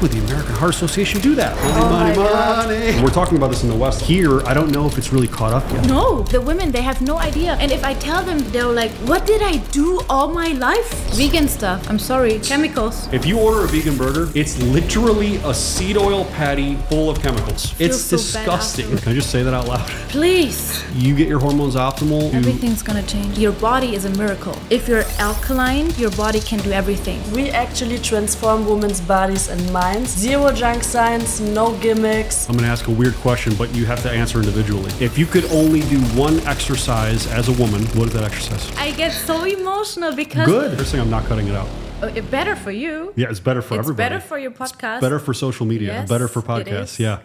How would the American Heart Association do that? Money. We're talking about this in the West. Here, I don't know if it's really caught up yet. No, the women, they have no idea. And if I tell them, they're like, what did I do all my life? Vegan stuff, I'm sorry, chemicals. If you order a vegan burger, it's literally a seed oil patty full of chemicals. It's so bad disgusting. afterwards. Can I just say that out loud? Please. You get your hormones optimal. Everything's gonna change. Your body is a miracle. If you're alkaline, your body can do everything. We actually transform women's bodies and minds. Zero junk science, no gimmicks. I'm going to ask a weird question, but you have to answer individually. If you could only do one exercise as a woman, what is that exercise? I get so emotional because... Good. First thing, I'm not cutting it out. Better for you. Yeah, it's better for everybody. It's better for your podcast. It's better for social media. Yes, better for it podcasts. is. Yeah.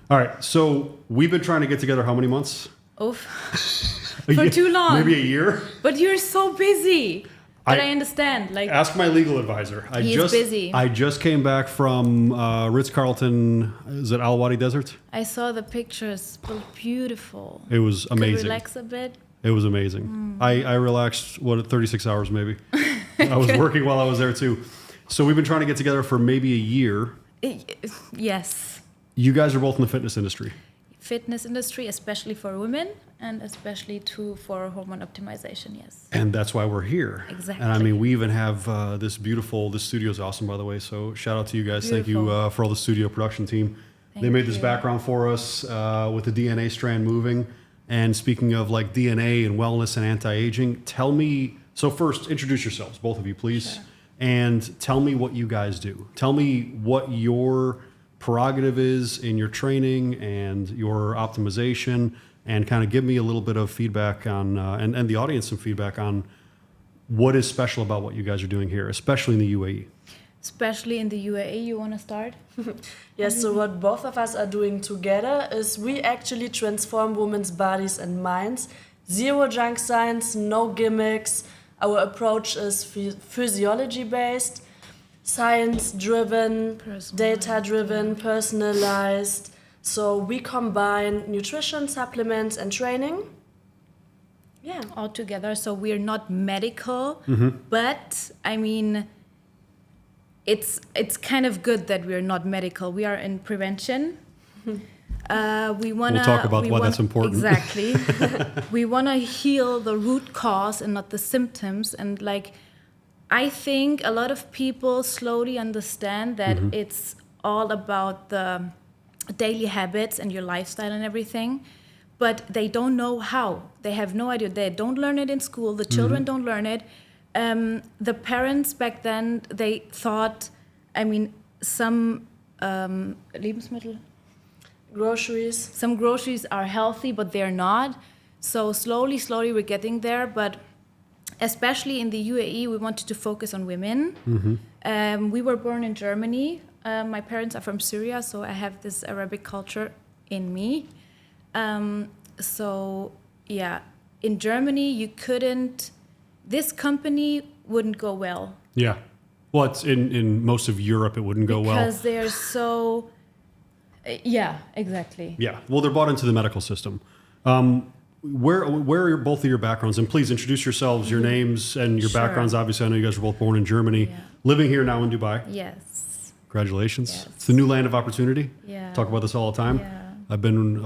All right. So we've been trying to get together how many months? Oh, for too long. Maybe a year? But you're so busy. But I understand. Like, ask my legal advisor. He's busy. I just came back from Ritz-Carlton. Is it Al Wadi Desert? I saw the pictures. Beautiful. It was amazing. Could relax a bit. It was amazing. I relaxed, 36 hours maybe. I was working while I was there too. So we've been trying to get together for maybe a year. Yes. You guys are both in the fitness industry. Fitness industry, especially for women and especially for hormone optimization, yes. And that's why we're here. Exactly. And I mean, we even have this studio is awesome, by the way. So shout out to you guys. Beautiful. Thank you for all the studio production team. They made this background for us with the DNA strand moving. And speaking of like DNA and wellness and anti-aging, tell me, so first introduce yourselves, both of you, please. Sure. And tell me what you guys do. Tell me what your prerogative is in your training and your optimization, and kind of give me a little bit of feedback on, and the audience some feedback on what is special about what you guys are doing here, especially in the UAE. Especially in the UAE, you want to start? Yes, so what both of us are doing together is we actually transform women's bodies and minds. Zero junk science, no gimmicks. Our approach is physiology-based, science-driven, data-driven, personalized. So we combine nutrition, supplements, and training. Yeah. All together. So we're not medical, but I mean, it's kind of good that we're not medical. We are in prevention. We'll talk about why that's important. Exactly. We want to heal the root cause and not the symptoms. And like, I think a lot of people slowly understand that it's all about the daily habits and your lifestyle and everything, but they don't know how. They have no idea. They don't learn it in school. The children don't learn it. The parents back then, they thought, I mean, some Lebensmittel, Groceries. some groceries are healthy, but they're not. So slowly we're getting there. But especially in the UAE, we wanted to focus on women. We were born in Germany. My parents are from Syria, so I have this Arabic culture in me. So yeah, in Germany, this company wouldn't go well. Yeah. Well, it's in most of Europe, it wouldn't go well. Because they're so... Yeah, exactly. Yeah. Well, they're bought into the medical system. Where are both of your backgrounds? And please introduce yourselves, your names and your backgrounds. Obviously, I know you guys were both born in Germany, living here now in Dubai. Yes. Congratulations. Yes. It's the new land of opportunity. Yeah. Talk about this all the time. Yeah. I've been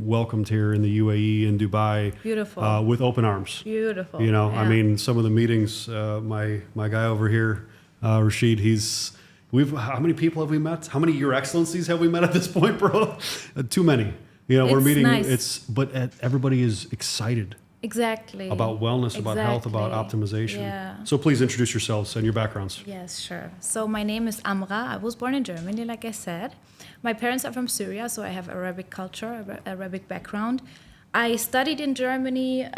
welcomed here in the UAE and Dubai. Beautiful. With open arms. Beautiful. You know, Yeah. I mean, some of the meetings, my guy over here, Rashid, how many people have we met? How many Your Excellencies have we met at this point, bro? Too many. You know, we're It's meeting. nice. Everybody is excited Exactly. about wellness, about health, about optimization. Yeah. So please introduce yourselves and your backgrounds. Yes, sure. So my name is Amra. I was born in Germany, like I said. My parents are from Syria, so I have Arabic culture, Arabic background. I studied in Germany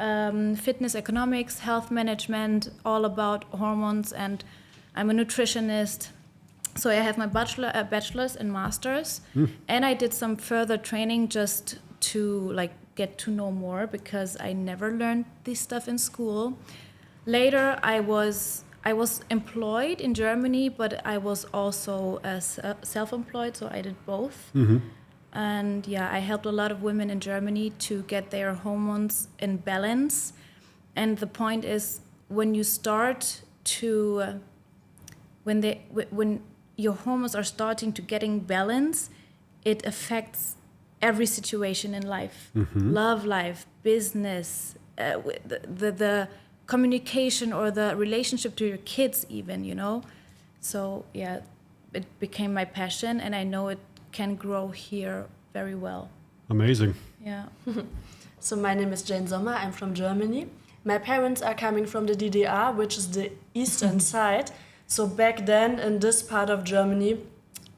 fitness economics, health management, all about hormones, and I'm a nutritionist. So I have my bachelor's and master's, and I did some further training just to like get to know more because I never learned this stuff in school. Later, I was employed in Germany, but I was also self-employed, so I did both. And yeah, I helped a lot of women in Germany to get their hormones in balance. And the point is, when you start to when your hormones are starting to getting balance, it affects every situation in life, love life, business, the communication or the relationship to your kids even, you know. So yeah, it became my passion, and I know it can grow here very well. Amazing. Yeah. So my name is Jane Sommer. I'm from Germany. My parents are coming from the DDR, which is the eastern side. So back then, in this part of Germany,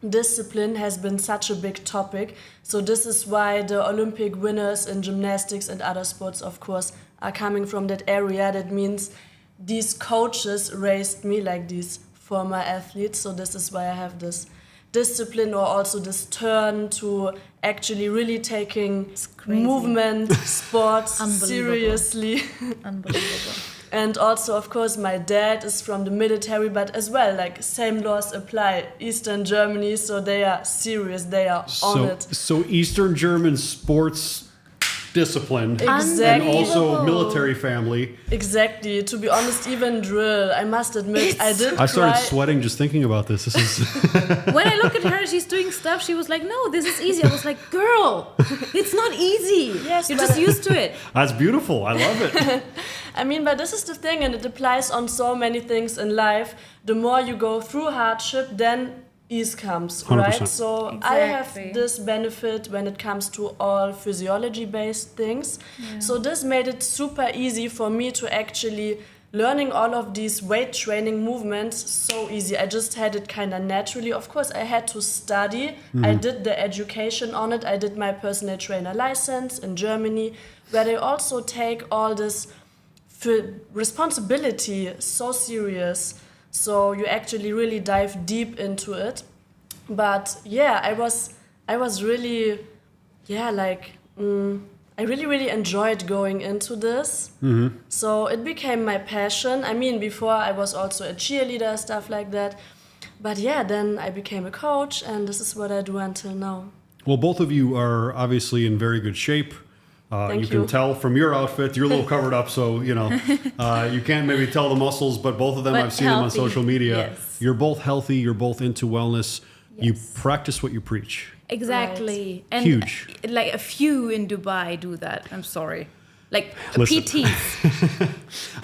discipline has been such a big topic. So this is why the Olympic winners in gymnastics and other sports, of course, are coming from that area. That means these coaches raised me, like these former athletes. So this is why I have this discipline, or also this turn to actually really taking crazy. movement, sports Unbelievable. seriously. Unbelievable. And also, of course, my dad is from the military, but as well, like, same laws apply. Eastern Germany, so they are serious, they are on it. So Eastern German sports discipline Exactly. and also Unbelievable. military family. Exactly. To be honest, even drill, I must admit, I did I started cry. sweating just thinking about this. This is When I look at her, she's doing stuff. She was like, "No, this is easy." I was like, "Girl, it's not easy. Yes, You're but just used to it." that's beautiful. I love it. I mean, but this is the thing, and it applies on so many things in life. The more you go through hardship, then ease comes, 100%. right? So I have Exactly. this benefit when it comes to all physiology-based things. So this made it super easy for me to actually learning all of these weight training movements so easy. I just had it kind of naturally. Of course, I had to study. I did the education on it. I did my personal trainer license in Germany, where they also take all this responsibility so serious. So you actually really dive deep into it. But yeah, I was really, yeah, like, I really enjoyed going into this. So it became my passion. I mean, before I was also a cheerleader, stuff like that. But yeah, then I became a coach, and this is what I do until now. Well, both of you are obviously in very good shape. Thank You can you. tell from your outfit, you're a little covered up, so you know you can't maybe tell the muscles, but both of them, But I've seen them on healthy, social media. yes. You're both healthy. You're both into wellness. You Yes. practice what you preach. Exactly. And Huge. like a few in Dubai do that. I'm sorry. Like Listen. PTs.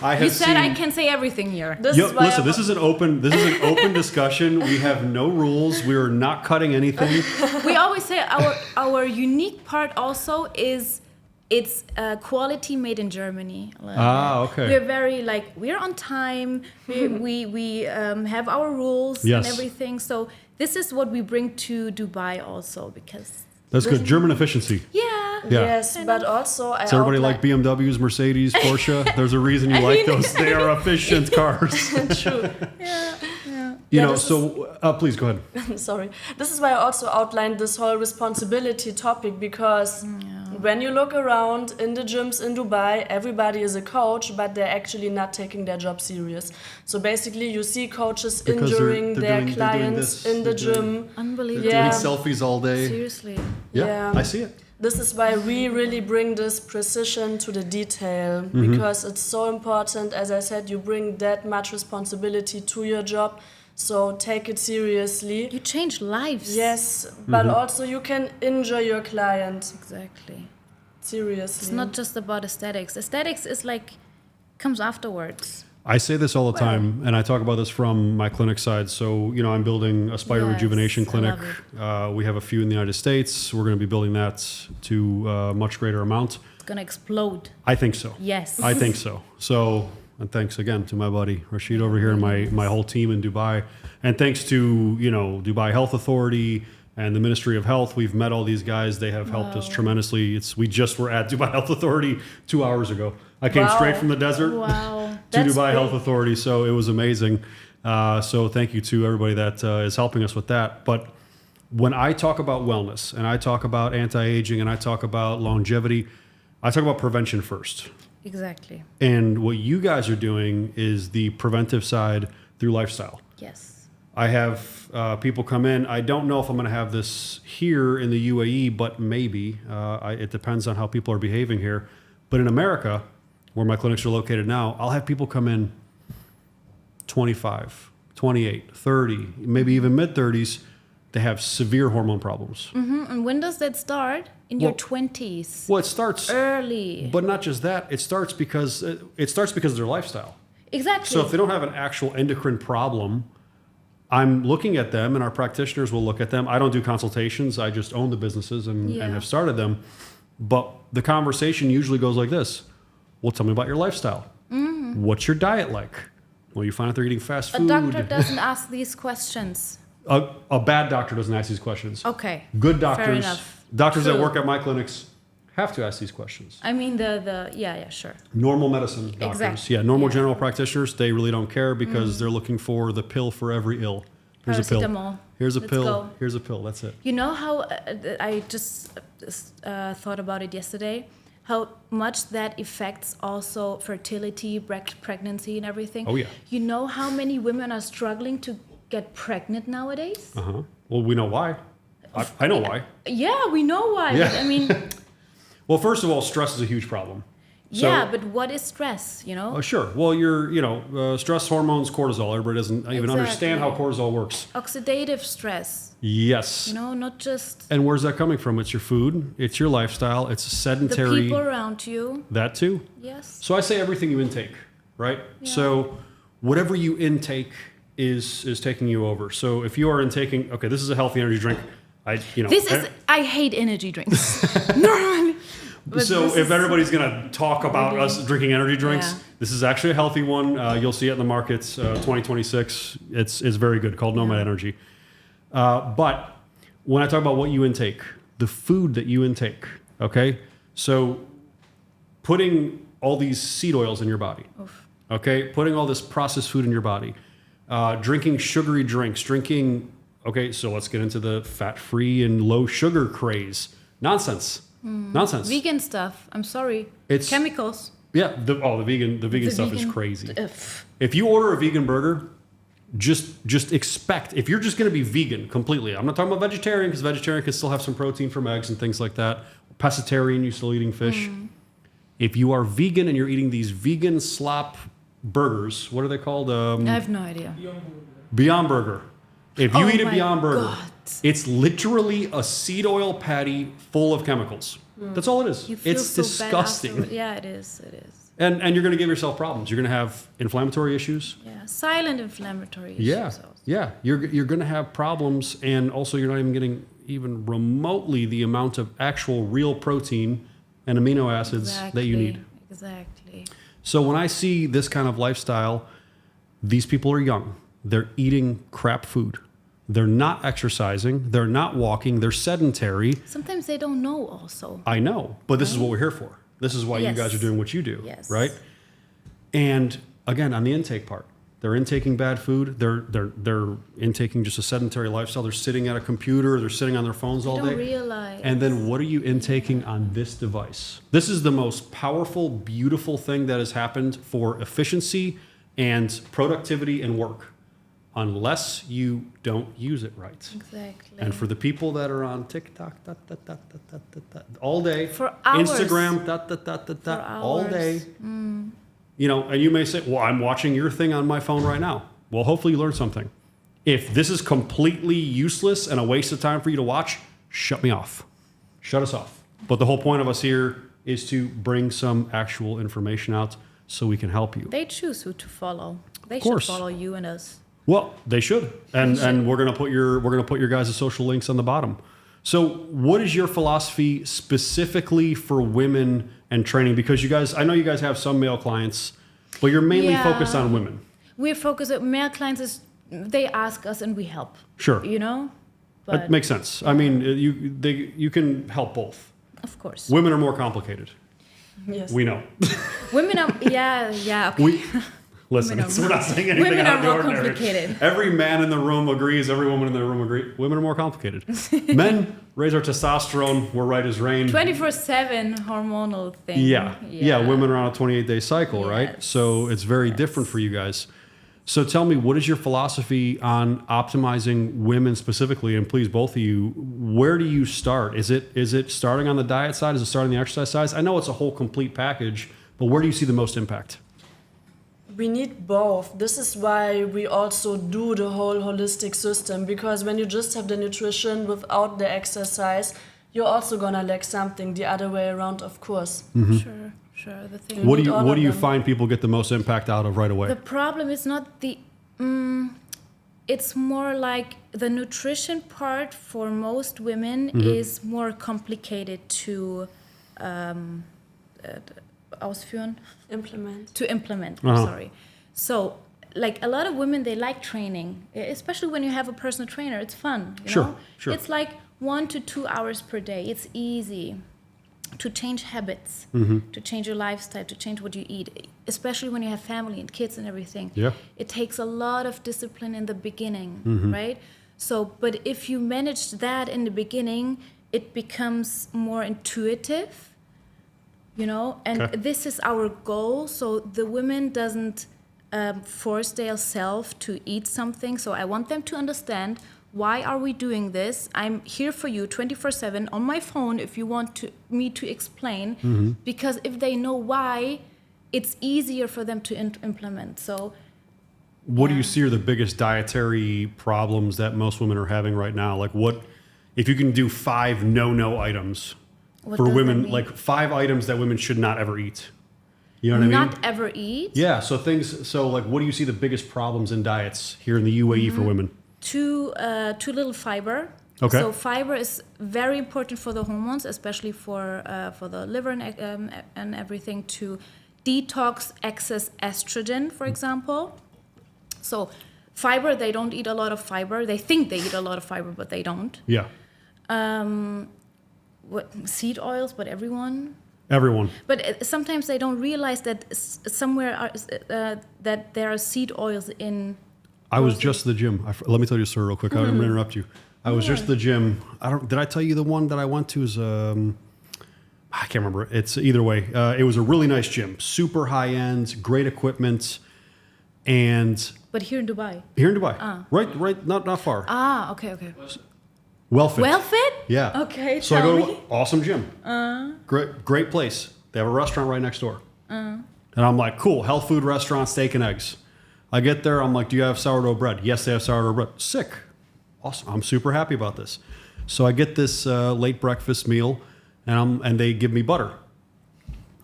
I have You said I seen. can say everything here. This Yo, is why listen, this is an open discussion. We have no rules. We are not cutting anything. We always say our unique part also is it's quality made in Germany. Okay. We're very like we're on time. We have our rules Yes. and everything. So this is what we bring to Dubai also because That's good. German efficiency. yeah. Yeah. Yes, Kind but of. also I Does everybody like outline- BMWs, Mercedes, Porsche? There's a reason you like mean- those. They are efficient cars. True. Yeah. You Yeah, know, this so please go ahead. Sorry. This is why I also outlined this whole responsibility topic, because when you look around in the gyms in Dubai, everybody is a coach, but they're actually not taking their job serious. So basically, you see coaches Because injuring they're their doing clients this, in the they're doing- gym. Unbelievable. Yeah. Doing selfies all day. Seriously. Yeah, Yeah. I see it. This is why we really bring this precision to the detail, Mm-hmm. because it's so important. As I said, you bring that much responsibility to your job, so take it seriously. You change lives. Yes, but also you can injure your client. Exactly. Seriously. It's not just about aesthetics. Aesthetics is like comes afterwards. I say this all the time, and I talk about this from my clinic side. So, you know, I'm building a spider Yes, rejuvenation I clinic. love We have a few in the United States. We're going to be building that to a much greater amount. It's gonna explode. I think so. Yes. I think so. So, and thanks again to my buddy Rashid over here and my whole team in Dubai. And thanks to, you know, Dubai Health Authority and the Ministry of Health. We've met all these guys. They have helped us tremendously. We just were at Dubai Health Authority 2 hours ago. I came Wow. straight from the desert Wow. to That's Dubai big. Health Authority, so it was amazing. So thank you to everybody that is helping us with that. But when I talk about wellness and I talk about anti-aging and I talk about longevity, I talk about prevention first. Exactly. And what you guys are doing is the preventive side through lifestyle. Yes. I have people come in. I don't know if I'm going to have this here in the UAE, but maybe. It depends on how people are behaving here. But in America, where my clinics are located now, I'll have people come in 25, 28, 30, maybe even mid-30s, they have severe hormone problems. And when does that start? In your Well- 20s. Well, it starts Early. but not just that. It starts because of their lifestyle. Exactly. So if they don't have an actual endocrine problem, I'm looking at them, and our practitioners will look at them. I don't do consultations. I just own the businesses and have started them. But the conversation usually goes like this. Well, tell me about your lifestyle. What's your diet like? Well, you find out they're eating fast A food. doctor doesn't ask these questions. A bad doctor doesn't ask these questions. Okay. Good Fair doctors, enough. doctors that True. work at my clinics have to ask these questions. I mean, yeah, sure. Normal medicine doctors. Exactly. Yeah, normal Yeah. general practitioners, they really don't care because they're looking for the pill for every ill. Here's a pill. Paracetamol. Here's a Let's pill. go. Here's a pill. That's it. You know how I just thought about it yesterday? How much that affects also fertility, pregnancy, and everything. Oh, yeah. You know how many women are struggling to get pregnant nowadays? Uh-huh. Well, we know why. I know why. Yeah, we know why. Yeah. But I mean, Well, first of all, stress is a huge problem. So, yeah, but what is stress? You know, Sure. Well, stress hormones, cortisol. Everybody doesn't even understand how cortisol works. oxidative stress. Yes. You know, not just And where's that coming from? It's your food. It's your lifestyle. It's the sedentary. people around you. That too. Yes. So I say everything you intake, right? So whatever you intake is taking you over. So if you are intaking, okay, this is a healthy energy drink. I hate energy drinks. Normally. But So this if is- everybody's gonna talk about Really? us drinking energy drinks, Yeah. this is actually a healthy one. You'll see it in the markets. 2026. It's very good. Called Nomad Energy. But when I talk about what you intake, the food that you intake, okay? So putting all these seed oils in your body, okay? Putting all this processed food in your body, drinking sugary drinks, okay, so let's get into the fat-free and low sugar craze. Nonsense. Nonsense. Vegan stuff. I'm sorry. It's- Chemicals. Yeah, the vegan stuff is vegan- crazy. Pff. If you order a vegan burger, just expect, if you're just going to be vegan completely, I'm not talking about vegetarian because vegetarian can still have some protein from eggs and things like that. Pescatarian, you're still eating fish. If you are vegan and you're eating these vegan slop burgers, what are they called? I have no idea. Beyond Burger. If you Oh eat a my Beyond Burger, God. it's literally a seed oil patty full of chemicals. That's all it is. You feel It's so disgusting. bad after. Yeah, it is. It is. And you're going to give yourself problems. You're going to have inflammatory issues. Yeah, silent inflammatory issues. Yeah, also. yeah. You're going to have problems, and also you're not even getting even remotely the amount of actual real protein and amino acids that you need. Exactly. So when I see this kind of lifestyle, these people are young. They're eating crap food. They're not exercising. They're not walking. They're sedentary. Sometimes they don't know also. I know, but this is what we're here for. This is why you Yes. guys are doing what you do, Yes. right? And again, on the intake part, they're intaking bad food. They're intaking just a sedentary lifestyle. They're sitting at a computer. They're sitting on their phones all They don't day. realize. And then what are you intaking on this device? This is the most powerful, beautiful thing that has happened for efficiency and productivity and work, unless you don't use it right. Exactly. And for the people that are on TikTok, all day, For hours. Instagram, all day, and you may say, well, I'm watching your thing on my phone right now. Well, hopefully you learned something. If this is completely useless and a waste of time for you to watch, shut me off. Shut us off. But the whole point of us here is to bring some actual information out so we can help you. They choose who to follow. They should course. follow you and us. Well, they should, and we're gonna put your guys' social links on the bottom. So, what is your philosophy specifically for women and training? Because I know you guys have some male clients, but you're mainly Yeah. focused on women. We're focused on male clients. They ask us and we help. Sure, You know, that makes sense. I mean, you can help both. of course. Women are more complicated. Yes. We know. Women are. Yeah. Okay. Listen, Women are we're not saying anything women out are of the more ordinary. complicated. Every man in the room agrees. Every woman in the room agrees. Women are more complicated. Men raise our testosterone. We're right as rain. 24/7 hormonal thing. Yeah. Women are on a 28-day cycle, right? Yes. So it's very different for you guys. So tell me, what is your philosophy on optimizing women specifically? And please, both of you, where do you start? Is it starting on the diet side? Is it starting on the exercise side? I know it's a whole complete package, but where do you see the most impact? We need both. This is why we also do the whole holistic system, because when you just have the nutrition without the exercise, you're also gonna lack something the other way around, of course. Sure. The thing. What do need you all what of do you them. find people get the most impact out of right away? The problem is not the. It's more like the nutrition part for most women is more complicated to ausführen. Implement. To implement. Uh-huh. Sorry. So, like a lot of women, they like training, especially when you have a personal trainer. It's fun. You Sure, know? sure. It's like 1 to 2 hours per day. It's easy to change habits, to change your lifestyle, to change what you eat, especially when you have family and kids and everything. Yeah. It takes a lot of discipline in the beginning, right? So, but if you manage that in the beginning, it becomes more intuitive, you know, and Okay. this is our goal. So the women doesn't force their self to eat something. So I want them to understand, why are we doing this? I'm here for you 24/7 on my phone if you want me to explain. Because if they know why, it's easier for them to implement. So What do you Yeah. see are the biggest dietary problems that most women are having right now? Like, what if you can do 5 no items What for does that women, mean? like 5 items that women should not ever eat? You know what I mean? not ever eat. Yeah. So like, what do you see the biggest problems in diets here in the UAE for women? Too little fiber. Okay. So fiber is very important for the hormones, especially for the liver and everything, to detox excess estrogen, for example. So fiber, they don't eat a lot of fiber. They think they eat a lot of fiber, but they don't. Yeah. Seed oils, but everyone. Everyone. But sometimes they don't realize that somewhere that there are seed oils in. I was just at the gym. Let me tell you a story real quick. I'm going to interrupt you. I was just at the gym. Did I tell you the one that I went to is, I can't remember. It's either way. It was a really nice gym, super high end, great equipment. And But here in Dubai. here in Dubai, right, not far. Okay. Well fit. Well fit? Yeah. Okay, So I tell go to me. awesome gym. Great place. They have a restaurant right next door. And I'm like, cool, health food restaurant, steak and eggs. I get there. I'm like, do you have sourdough bread? Yes, they have sourdough bread. Sick. Awesome. I'm super happy about this. So I get this late breakfast meal, and they give me butter.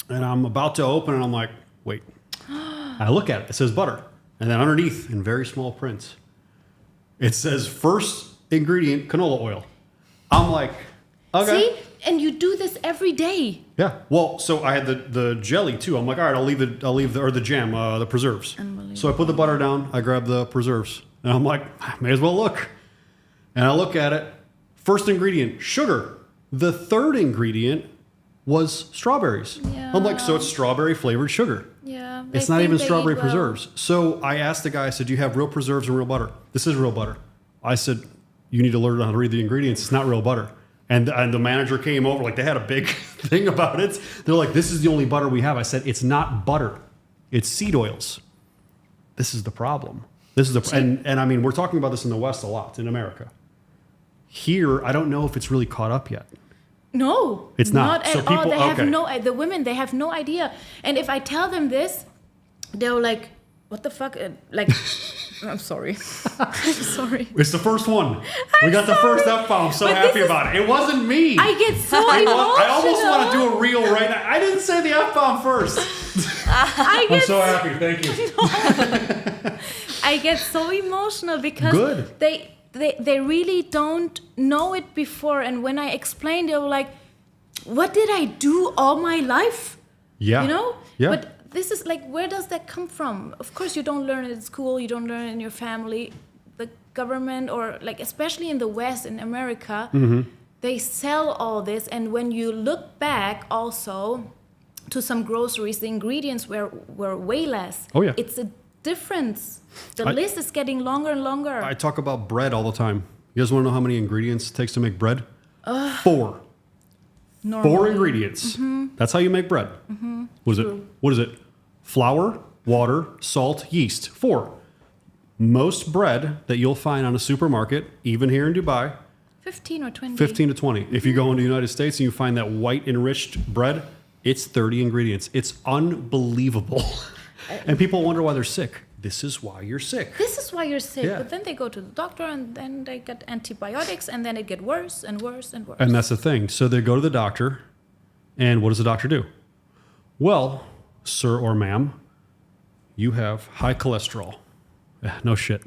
And I'm about to open, and I'm like, wait. I look at it. It says butter. And then underneath, in very small print, it says first ingredient, canola oil. I'm like, okay. See? And you do this every day. Yeah. Well, so I had the jelly too. I'm like, all right, I'll leave the jam, the preserves. So I put the butter down. I grab the preserves, and I'm like, may as well look. And I look at it. First ingredient, sugar. The third ingredient was strawberries. Yeah. I'm like, so it's strawberry flavored sugar. Yeah. It's not even strawberry preserves. So I asked the guy, I said, do you have real preserves and real butter? This is real butter. I said, you need to learn how to read the ingredients. It's not real butter. And the manager came over, like they had a big thing about it. They're like, this is the only butter we have. I said, it's not butter. It's seed oils. This is the problem. And I mean, we're talking about this in the West a lot, in America. Here, I don't know if it's really caught up yet. No. It's not. Not at So all. people- They have okay. the women, they have no idea. And if I tell them this, they're like, what the fuck? Like, I'm sorry. I'm sorry. It's the first one. We got the first F-bomb. I'm so But happy this is- about it. It wasn't me. I get so emotional. I almost want to do a reel right now. I didn't say the F-bomb first. I I'm get so happy. Thank you. I get so emotional because Good. they really don't know it before. And when I explain, they were like, what did I do all my life? Yeah. You know? Yeah. But this is like, where does that come from? Of course, you don't learn it at school. You don't learn it in your family. The government, or like, especially in the West, in America, they sell all this. And when you look back also to some groceries, the ingredients were way less. Oh, yeah. It's a difference. The list is getting longer and longer. I talk about bread all the time. You guys want to know how many ingredients it takes to make bread? 4. Normally. 4 ingredients. That's how you make bread. What is it? What is it? Flour, water, salt, yeast. 4. Most bread that you'll find on a supermarket, even here in Dubai, 15 or 20. 15 to 20. If you go into the United States and you find that white enriched bread, it's 30 ingredients. It's unbelievable. And people wonder why they're sick. This is why you're sick. This is why you're sick. Yeah. But then they go to the doctor and then they get antibiotics and then it get worse and worse and worse. And that's the thing. So they go to the doctor, and what does the doctor do? Well, sir or ma'am, you have high cholesterol. No shit.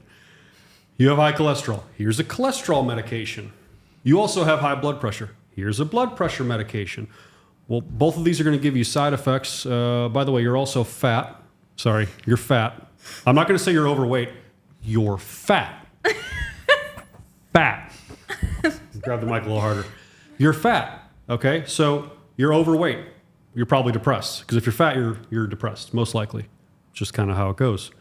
You have high cholesterol. Here's a cholesterol medication. You also have high blood pressure. Here's a blood pressure medication. Well, both of these are going to give you side effects. By the way, you're also fat. Sorry, you're fat. I'm not going to say you're overweight. You're fat. Fat. Grab the mic a little harder. You're fat. Okay, so you're overweight. You're probably depressed, because if you're fat, you're depressed, most likely. Just kind of how it goes.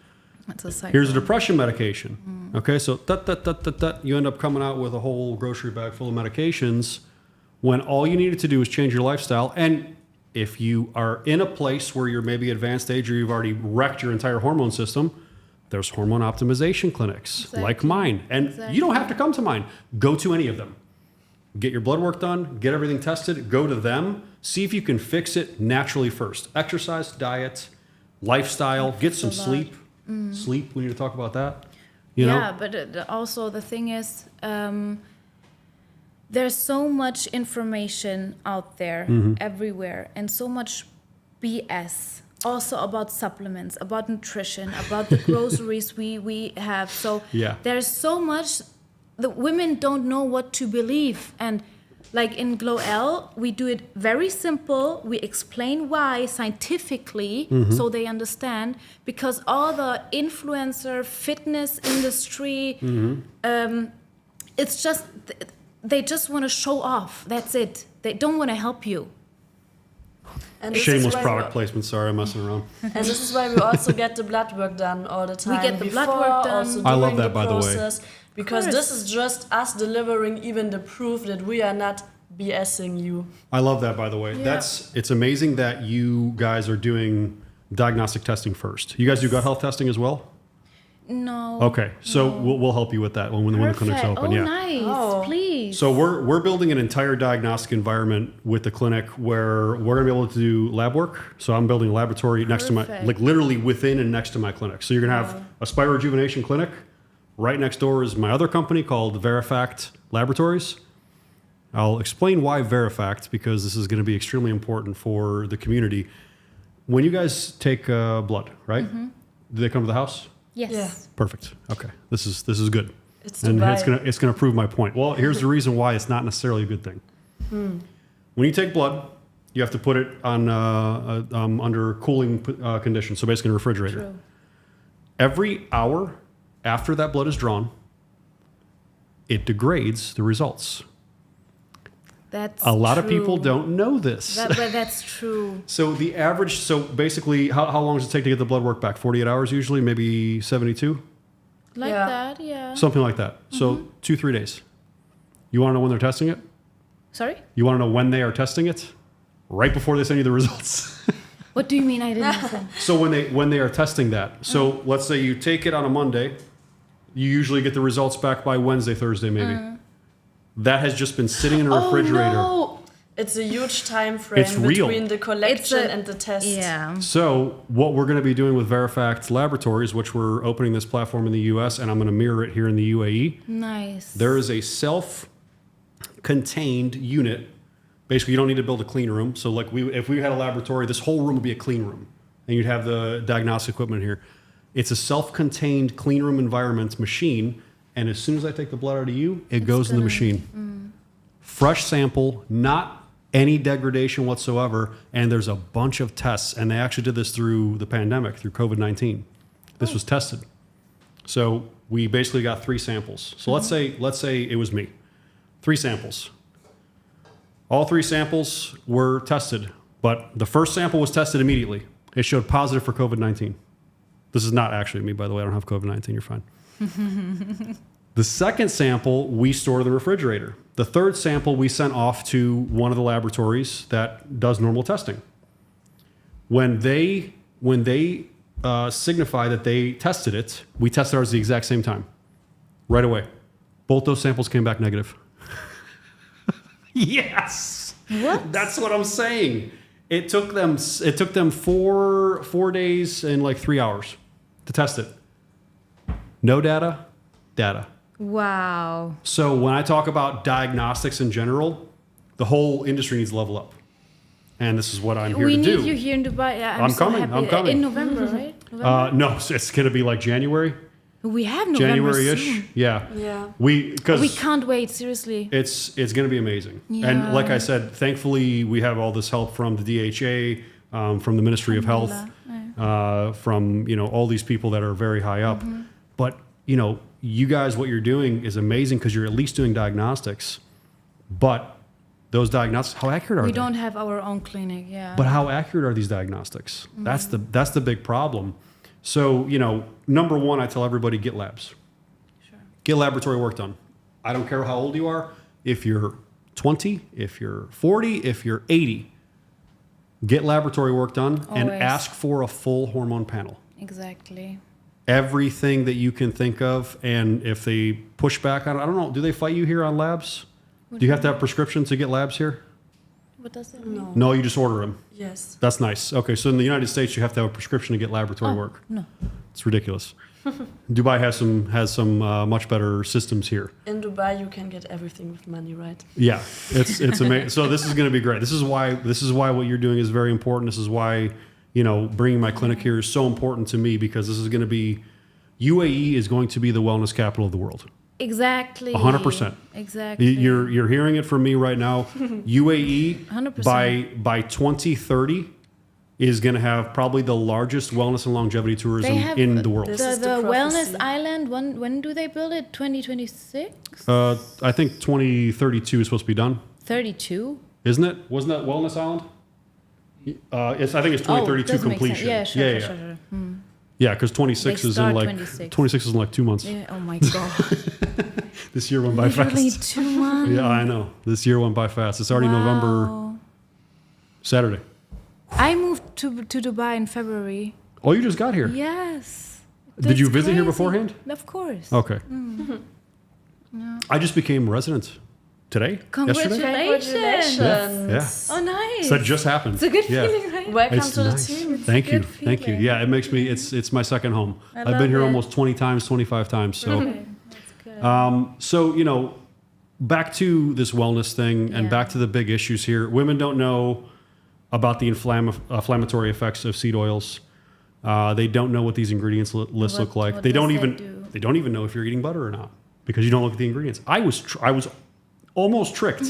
That's a cycle. Here's a depression medication. Okay, so you end up coming out with a whole grocery bag full of medications when all you needed to do is change your lifestyle. And if you are in a place where you're maybe advanced age or you've already wrecked your entire hormone system, there's hormone optimization clinics like mine. And you don't have to come to mine. Go to any of them. Get your blood work done, get everything tested, go to them, see if you can fix it naturally first. Exercise, diet, lifestyle, get some sleep. Sleep, we need to talk about that. You know? Yeah, but also the thing is, there's so much information out there everywhere and so much BS also about supplements, about nutrition, about the groceries we have. So there's so much, the women don't know what to believe. And like in Glow Elle, we do it very simple. We explain why scientifically so they understand, because all the influencer fitness industry, it's just, they just want to show off. That's it. They don't want to help you. And this Shameless is why product placement. Sorry, I'm messing around. And this is why we also get the blood work done all the time. We get the blood before, work done. also I love during that, by the way. process, because this is just us delivering even the proof that we are not BSing you. I love that, by the way. Yeah. It's amazing that you guys are doing diagnostic testing first. You guys do gut health testing as well? No. Okay, so we'll help you with that when the clinic's Perfect. open. Oh, Yeah. nice. Oh. Please. So we're building an entire diagnostic environment with the clinic where we're gonna be able to do lab work. So I'm building a laboratory next to my, Perfect. like literally within and next to my clinic. So you're gonna have a spirorejuvenation clinic. Right next door is my other company called Verifact Laboratories. I'll explain why Verifact, because this is gonna be extremely important for the community. When you guys take blood, right? Do they come to the house? Yes. Yeah. Perfect. Okay, this is good. It's And Dubai. it's gonna prove my point. Well, here's the reason why it's not necessarily a good thing. When you take blood, you have to put it on under cooling conditions, so basically in a refrigerator. True. Every hour after that blood is drawn, it degrades the results. That's A lot of true. people don't know this. But that's true. So the average, so basically, how long does it take to get the blood work back? 48 hours usually, maybe 72, Like Yeah. that, yeah. something like that. So 2-3 days. You want to know when they're testing it? Sorry? You want to know when they are testing it? Right before they send you the results. What do you mean I didn't listen? So when they are testing that, so let's say you take it on a Monday, you usually get the results back by Wednesday, Thursday, maybe. That has just been sitting in a refrigerator. Oh, no. It's a huge time frame It's real. between the collection and the test. Yeah. So what we're going to be doing with Verifact Laboratories, which we're opening this platform in the U.S. and I'm going to mirror it here in the UAE. Nice. There is a self-contained unit. Basically, you don't need to build a clean room. So like if we had a laboratory, this whole room would be a clean room. And you'd have the diagnostic equipment here. It's a self-contained clean room environment machine. And as soon as I take the blood out of you, it goes in the machine. Fresh sample, not any degradation whatsoever. And there's a bunch of tests. And they actually did this through the pandemic, through COVID-19. This was tested. So we basically got 3 samples. So let's say it was me. 3 samples. All 3 samples were tested, but the first sample was tested immediately. It showed positive for COVID-19. This is not actually me, by the way. I don't have COVID-19. You're fine. The second sample we stored in the refrigerator. The third sample we sent off to one of the laboratories that does normal testing. When they signify that they tested it, we tested ours at the exact same time, right away. Both those samples came back negative. Yes. What? That's what I'm saying. It took them four days and like 3 hours to test it. No data. Wow. So when I talk about diagnostics in general, the whole industry needs to level up. And this is what I'm here We to do. need you here in Dubai. Yeah, I'm so coming, happy. I'm coming. In November, right? November? No, it's going to be like January. We have November January-ish. soon. Yeah. Yeah. We Because can't wait, seriously. it's going to be amazing. Yeah. And like I said, thankfully we have all this help from the DHA, from the Ministry of Health, from all these people that are very high up. Mm-hmm. But you guys, what you're doing is amazing because you're at least doing diagnostics. But those diagnostics, how accurate are We they? don't have our own clinic, yeah. But how accurate are these diagnostics? Mm-hmm. That's the big problem. So, number one, I tell everybody get labs. Sure. Get laboratory work done. I don't care how old you are. If you're 20, if you're 40, if you're 80, get laboratory work done and Always. ask for a full hormone panel. Exactly. Everything that you can think of. And if they push back on it, I don't know, do they fight you here on labs? Do you have to have prescriptions to get labs here? What does that mean? No. No, you just order them. Yes. That's nice. Okay, so in the United States, you have to have a prescription to get laboratory work. No. It's ridiculous. Dubai has some much better systems here. In Dubai, you can get everything with money, right? Yeah, it's amazing. So this is going to be great. This is why what you're doing is very important. This is why bringing my clinic here is so important to me because this is going to be UAE is going to be the wellness capital of the world. Exactly. 100%. Exactly. You're hearing it from me right now. UAE 100%. by 2030 is going to have probably the largest wellness and longevity tourism in the world. This is The the wellness prophecy. island, when do they build it? 2026? I think 2032 is supposed to be done, 32? isn't it? Wasn't that Wellness Island? I think it's 2032 doesn't make completion. sense. Yeah, yeah. sure. Yeah, because 26 They is in start like 26. 26 is in like 2 months. Yeah, oh my god. This year went by Literally fast. 2 months. Yeah, I know. This year went by fast. It's already November, Wow. Saturday. I moved to Dubai in February. Oh, you just got here. Yes. Did you That's visit here crazy. beforehand? Of course. Okay. I just became a resident today. Yesterday. Congratulations. Yeah. Oh, nice. So that just happened. It's a good Yeah. feeling, right? Welcome It's to nice. the team. Thank you. good Thank you. feeling. Yeah, it makes me, it's my second home. I've been love here it. almost 20 times, 25 times. So, Okay, that's good. so, back to this wellness thing and Yeah. back to the big issues here. Women don't know about the inflammatory effects of seed oils. They don't know what these ingredients lists look like. what They don't does even that do? they don't even know if you're eating butter or not because you don't look at the ingredients. I was almost tricked.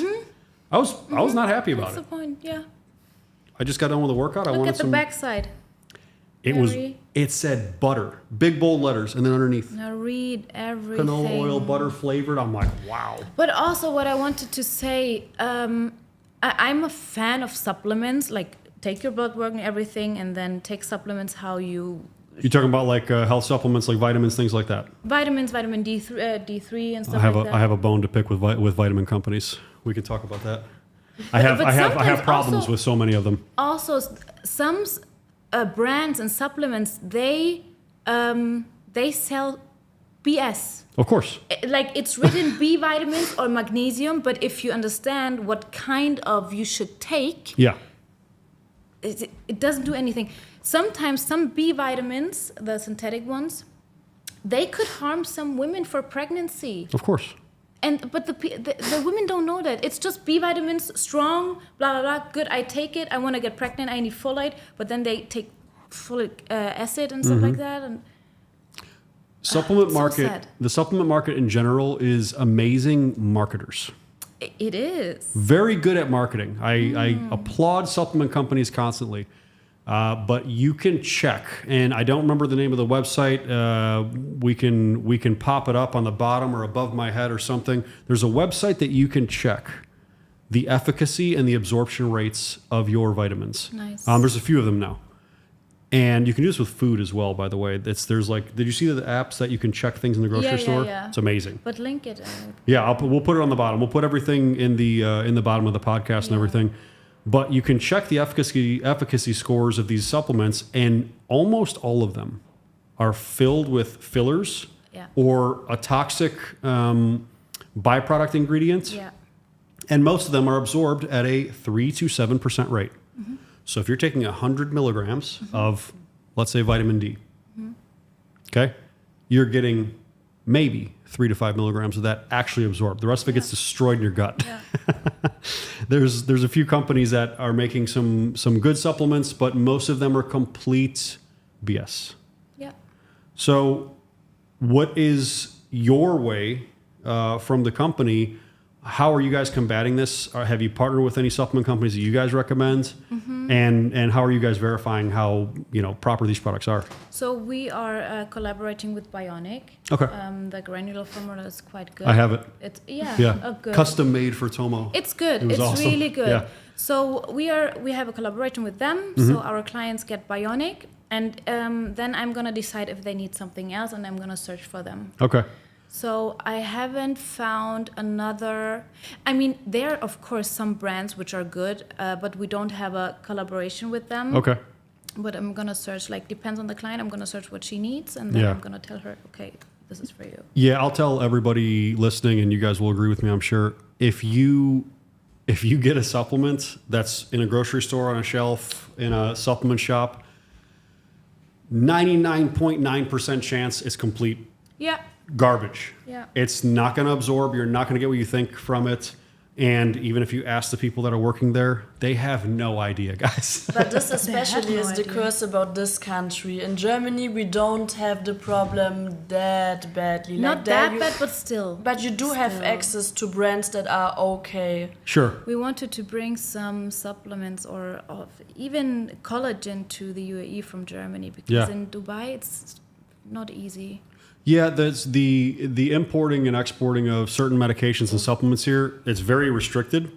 I was not happy about That's the it. point, yeah. I just got done with a workout. I Look wanted at the some. backside. Very- It said butter, big bold letters, and then underneath Now read everything. canola oil, butter flavored. I'm like, wow. But also, what I wanted to say, I'm a fan of supplements. Like, take your blood work and everything, and then take supplements how you. You're talking about like health supplements, like vitamins, things like that. Vitamins, vitamin D3 and stuff I have like that. I have a bone to pick with vitamin companies. We can talk about that. I have sometimes problems also- with so many of them. Also, some brands and supplements they sell BS. Of course. Like it's written B vitamins or magnesium, but if you understand what kind of you should take, Yeah. it doesn't do anything. Sometimes some B vitamins, the synthetic ones, they could harm some women for pregnancy. Of course. But the women don't know that. It's just B vitamins, strong, blah, blah, blah. Good, I take it. I want to get pregnant. I need folate. But then they take folic acid and stuff like that. And Supplement so market. sad. The supplement market in general is amazing marketers. it is. Very good at marketing. I applaud supplement companies constantly. But you can check, and I don't remember the name of the website. We can pop it up on the bottom or above my head or something. There's a website that you can check the efficacy and the absorption rates of your vitamins. Nice. There's a few of them now, and you can do this with food as well. By the way, there's like, did you see the apps that you can check things in the grocery store? Yeah. It's amazing. But link it. Yeah, we'll put it on the bottom. We'll put everything in the bottom of the podcast and everything. But you can check the efficacy scores of these supplements, and almost all of them are filled with fillers or a toxic byproduct ingredient. Yeah. And most of them are absorbed at a 3 to 7% rate. So if you're taking 100 milligrams of, let's say, vitamin D, okay, you're getting maybe 3 to 5 milligrams of that actually absorbed. The rest of it gets destroyed in your gut. Yeah. There's a few companies that are making some good supplements, but most of them are complete BS. Yeah. So what is your way from the company? How are you guys combating this? Or have you partnered with any supplement companies that you guys recommend? And how are you guys verifying how proper these products are? So we are collaborating with Bionic. Okay. The granular formula is quite good. I have it. It's good. Custom made for Tomo. It's good. It was It's awesome. really good. Yeah. So we have a collaboration with them. So our clients get Bionic, and then I'm gonna decide if they need something else, and I'm gonna search for them. Okay. So I haven't found another. I mean, there are of course some brands which are good, but we don't have a collaboration with them. Okay. But I'm gonna search. Like, depends on the client. I'm gonna search what she needs, and then Yeah. I'm gonna tell her, okay, this is for you. Yeah, I'll tell everybody listening, and you guys will agree with me, I'm sure. If you get a supplement that's in a grocery store on a shelf in a supplement shop, 99.9% chance it's complete Yeah. garbage. Yeah. It's not going to absorb. You're not going to get what you think from it. And even if you ask the people that are working there, they have no idea, guys. But this especially no is the idea. curse about this country. In Germany, we don't have the problem that badly. Not there that bad, but still. But you do have Still. access to brands that are okay. Sure. We wanted to bring some supplements or even collagen to the UAE from Germany because Yeah. in Dubai it's not easy. Yeah, that's the importing and exporting of certain medications and supplements here. It's very restricted,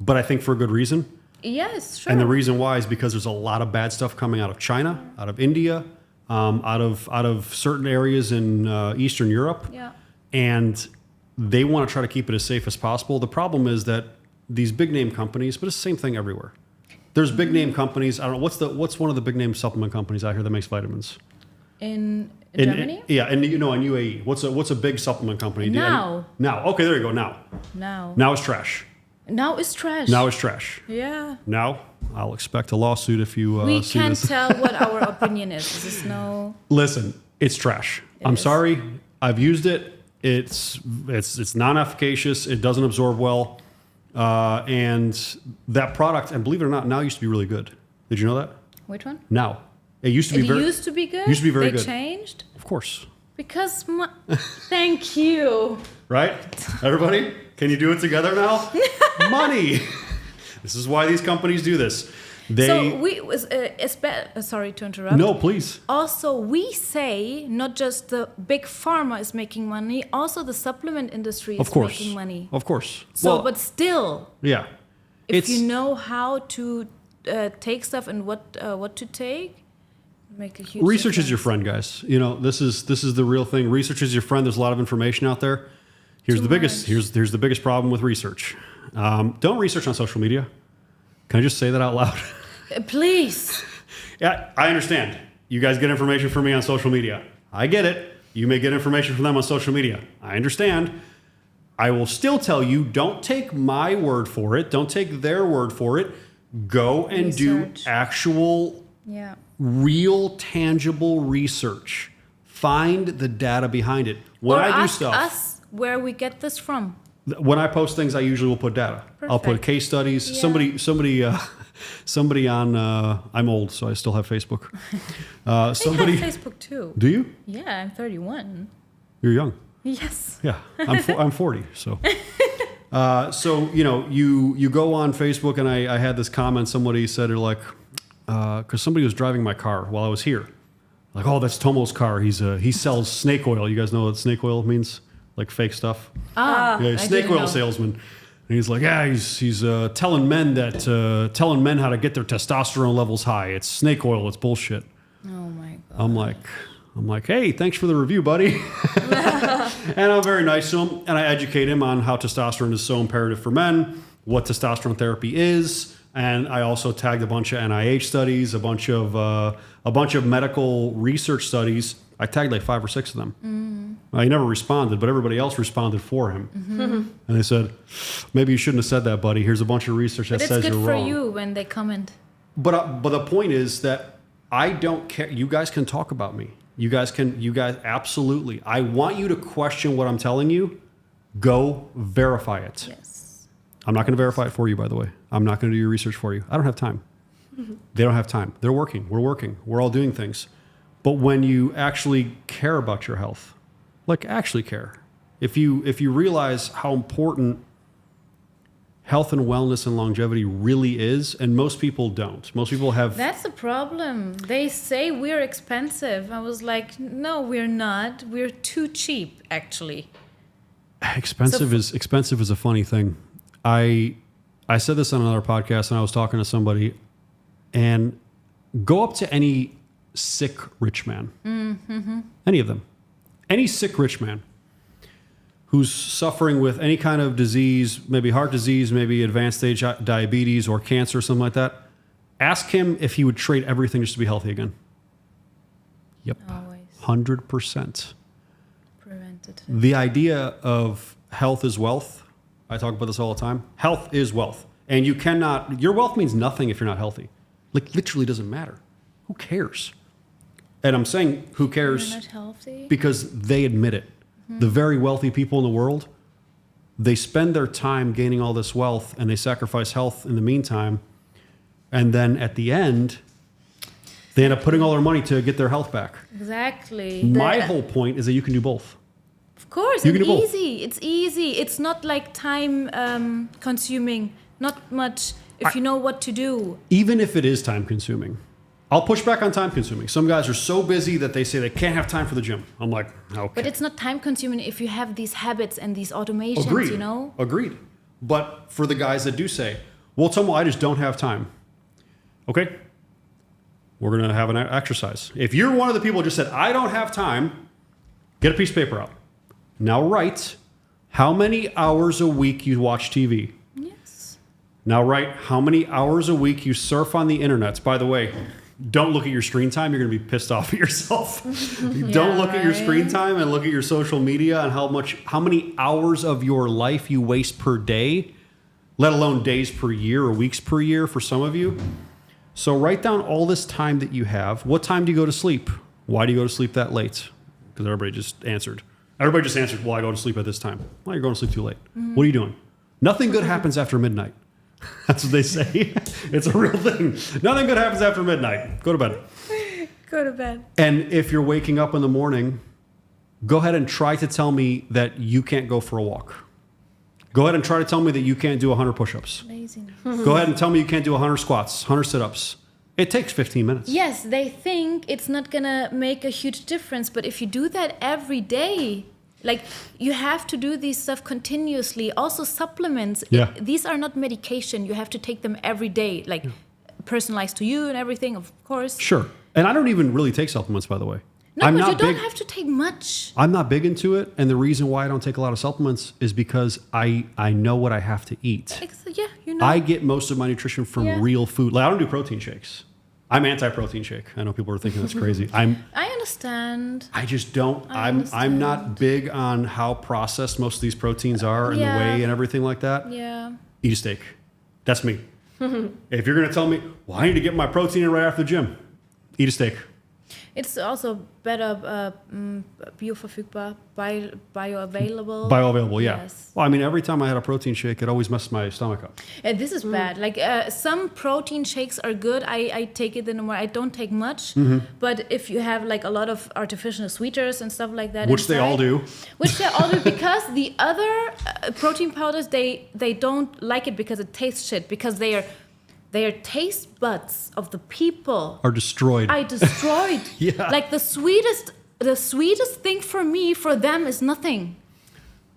but I think for a good reason. Yes, sure. And the reason why is because there's a lot of bad stuff coming out of China, out of India, out of certain areas in Eastern Europe. Yeah. And they want to try to keep it as safe as possible. The problem is that these big name companies, but it's the same thing everywhere. There's big name companies. I don't know what's one of the big name supplement companies out here that makes vitamins. In In- Germany? Yeah, and in UAE. What's a big supplement company? Now. Now. Okay, there you go. Now. Now. Now it's trash. Now it's trash. Now it's trash. Yeah. Now I'll expect a lawsuit if you We see can't this. tell what our opinion is. This is no. Listen, it's trash. I'm is. sorry. I've used it. It's non-efficacious. It doesn't absorb well. And that product, and believe it or not, now used to be really good. Did you know that? Which one? Now. It used to be It very used to be good. used to be very they good. changed Of course. because. Thank you. Right? Everybody? Can you do it together now? Money. This is why these companies do this. So we was sorry to interrupt. No, please. Also, we say not just the big pharma is making money, also the supplement industry is Of course. making money. Of course. So, but still, yeah. if you know how to take stuff and what to take, make a huge Research is your difference. friend, guys. This is the real thing. Research is your friend. There's a lot of information out there. Here's Too the biggest much. here's the biggest problem with research. Don't research on social media. Can I just say that out loud? Please. Yeah, I understand. You guys get information from me on social media. I get it. You may get information from them on social media. I understand. I will still tell you, don't take my word for it. Don't take their word for it. Go and do Research. actual, Yeah. real, tangible research. Find the data behind it. When Or I do ask stuff, us where we get this from. when I post things, I usually will put data. I'll put Perfect. case studies. Yeah. Somebody on. I'm old, so I still have Facebook. I Somebody. have Facebook too. Do you? Yeah, I'm 31. You're young. Yes. Yeah, I'm 40. So, you go on Facebook, and I had this comment. Somebody said, "They're like, because somebody was driving my car while I was here, like, oh, that's Tomo's car. He sells snake oil. You guys know what snake oil means? Like fake stuff. Ah, Yeah, I snake didn't oil know. salesman." And he's like, yeah, he's telling men how to get their testosterone levels high. It's snake oil. It's bullshit. Oh my god. I'm like, hey, thanks for the review, buddy. And I'm very nice to him, and I educate him on how testosterone is so imperative for men, what testosterone therapy is, and I also tagged a bunch of NIH studies, a bunch of medical research studies. I tagged like 5 or 6 of them. He never responded, but everybody else responded for him. And they said, maybe you shouldn't have said that, buddy. Here's a bunch of research that But it's says good you're for wrong. you when they comment. But the point is that I don't care. You guys can talk about me. You guys absolutely. I want you to question what I'm telling you. Go verify it. Yes. I'm not going to verify it for you, by the way. I'm not going to do your research for you. I don't have time. They don't have time. They're working. We're working. We're all doing things. But when you actually care about your health, like actually care, if you realize how important health and wellness and longevity really is, and most people don't. Most people have... That's the problem. They say we're expensive. I was like, no, we're not. We're too cheap, actually. Expensive is a funny thing. I said this on another podcast, and I was talking to somebody, and go up to any sick rich man, any of them, any sick rich man who's suffering with any kind of disease, maybe heart disease, maybe advanced stage diabetes or cancer or something like that. Ask him if he would trade everything just to be healthy again. Yep. Always. 100%. Preventative. The idea of health is wealth, I talk about this all the time. Health is wealth. And you cannot, your wealth means nothing if you're not healthy. Like literally doesn't matter. Who cares? And I'm saying who cares You're not healthy? because they admit it. The very wealthy people in the world, they spend their time gaining all this wealth and they sacrifice health in the meantime. And then at the end, they end up putting all their money to get their health back. Exactly. My whole point is that you can do both. Of course, You it's can do both. easy. It's easy. It's not like time consuming. Not much if you know what to do. Even if it is time consuming, I'll push back on time consuming. Some guys are so busy that they say they can't have time for the gym. I'm like, okay. But it's not time consuming if you have these habits and these automations, Agreed. you know? Agreed. But for the guys that do say, well, Tomo, I just don't have time. Okay. We're going to have an exercise. If you're one of the people who just said, I don't have time, get a piece of paper out. Now write how many hours a week you watch TV. Yes. Now write how many hours a week you surf on the internet. By the way, don't look at your screen time. You're going to be pissed off at yourself. Don't look at your screen time and look at your social media and how many hours of your life you waste per day, let alone days per year or weeks per year for some of you. So write down all this time that you have. What time do you go to sleep? Why do you go to sleep that late? Because everybody just answered. Well, I go to sleep at this time. Well, you're going to sleep too late. What are you doing? Nothing good happens after midnight. That's what they say. It's a real thing. Nothing good happens after midnight. Go to bed. Go to bed. And if you're waking up in the morning, go ahead and try to tell me that you can't go for a walk. Go ahead and try to tell me that you can't do 100 push-ups. Laziness. Go ahead and tell me you can't do 100 squats, 100 sit-ups. It takes 15 minutes. Yes, they think it's not gonna make a huge difference, but if you do that every day, like you have to do these stuff continuously. Also supplements. Yeah. These are not medication. You have to take them every day, like personalized to you and everything, of course. Sure. And I don't even really take supplements, by the way. No, I'm but you not don't big. have to take much. I'm not big into it. And the reason why I don't take a lot of supplements is because I know what I have to eat. Yeah, you know. I get most of my nutrition from Yeah. real food. Like, I don't do protein shakes. I'm anti-protein shake. I know people are thinking that's crazy. I understand. I just don't. I I'm not big on how processed most of these proteins are and Yeah. the whey and everything like that. Yeah. Eat a steak. That's me. If you're going to tell me, well, I need to get my protein in right after the gym, eat a steak. It's also better bioverfügbar, bioavailable. Bioavailable, yeah. Yes. Well, I mean, every time I had a protein shake, it always messed my stomach up. And this is bad. Like some protein shakes are good. I take it in the morning. I don't take much. But if you have like a lot of artificial sweeteners and stuff like that, Which they all do. Which they all do, because the other protein powders, they don't like it because it tastes shit, because they are taste buds of the people Are destroyed. I destroyed. Yeah. Like the sweetest thing for me, for them is nothing.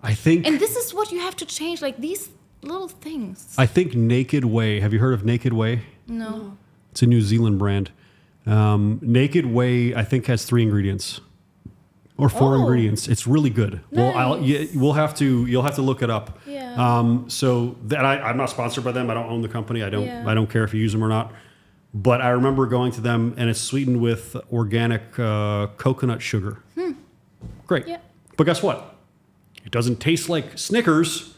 I think. And this is what you have to change, like these little things. I think Naked Whey. Have you heard of Naked Whey? No. It's a New Zealand brand. Naked Whey, I think, has 3 ingredients or 4 Oh. ingredients. It's really good. Well, Nice. you'll have to look it up. Yeah. So that I'm not sponsored by them. I don't own the company. I don't. Yeah. I don't care if you use them or not. But I remember going to them, and it's sweetened with organic coconut sugar. Great. Yeah. But guess what? It doesn't taste like Snickers.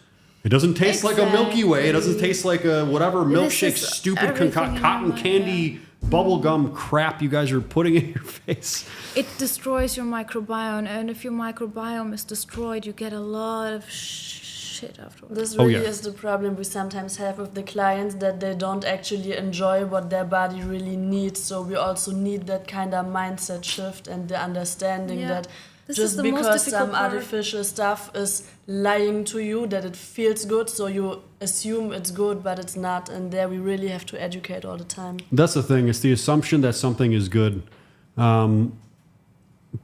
It doesn't taste like a Milky Way. It doesn't taste like a whatever milkshake, is stupid everything cotton in candy, bubble gum crap you guys are putting in your face. It destroys your microbiome, and if your microbiome is destroyed, you get a lot of shit afterwards. This really yeah. is the problem we sometimes have with the clients, that they don't actually enjoy what their body really needs. So we also need that kind of mindset shift and the understanding Yeah. that This is just the most because difficult some part. artificial stuff is lying to you, that it feels good, so you assume it's good, but it's not. And there we really have to educate all the time. That's the thing. It's the assumption that something is good.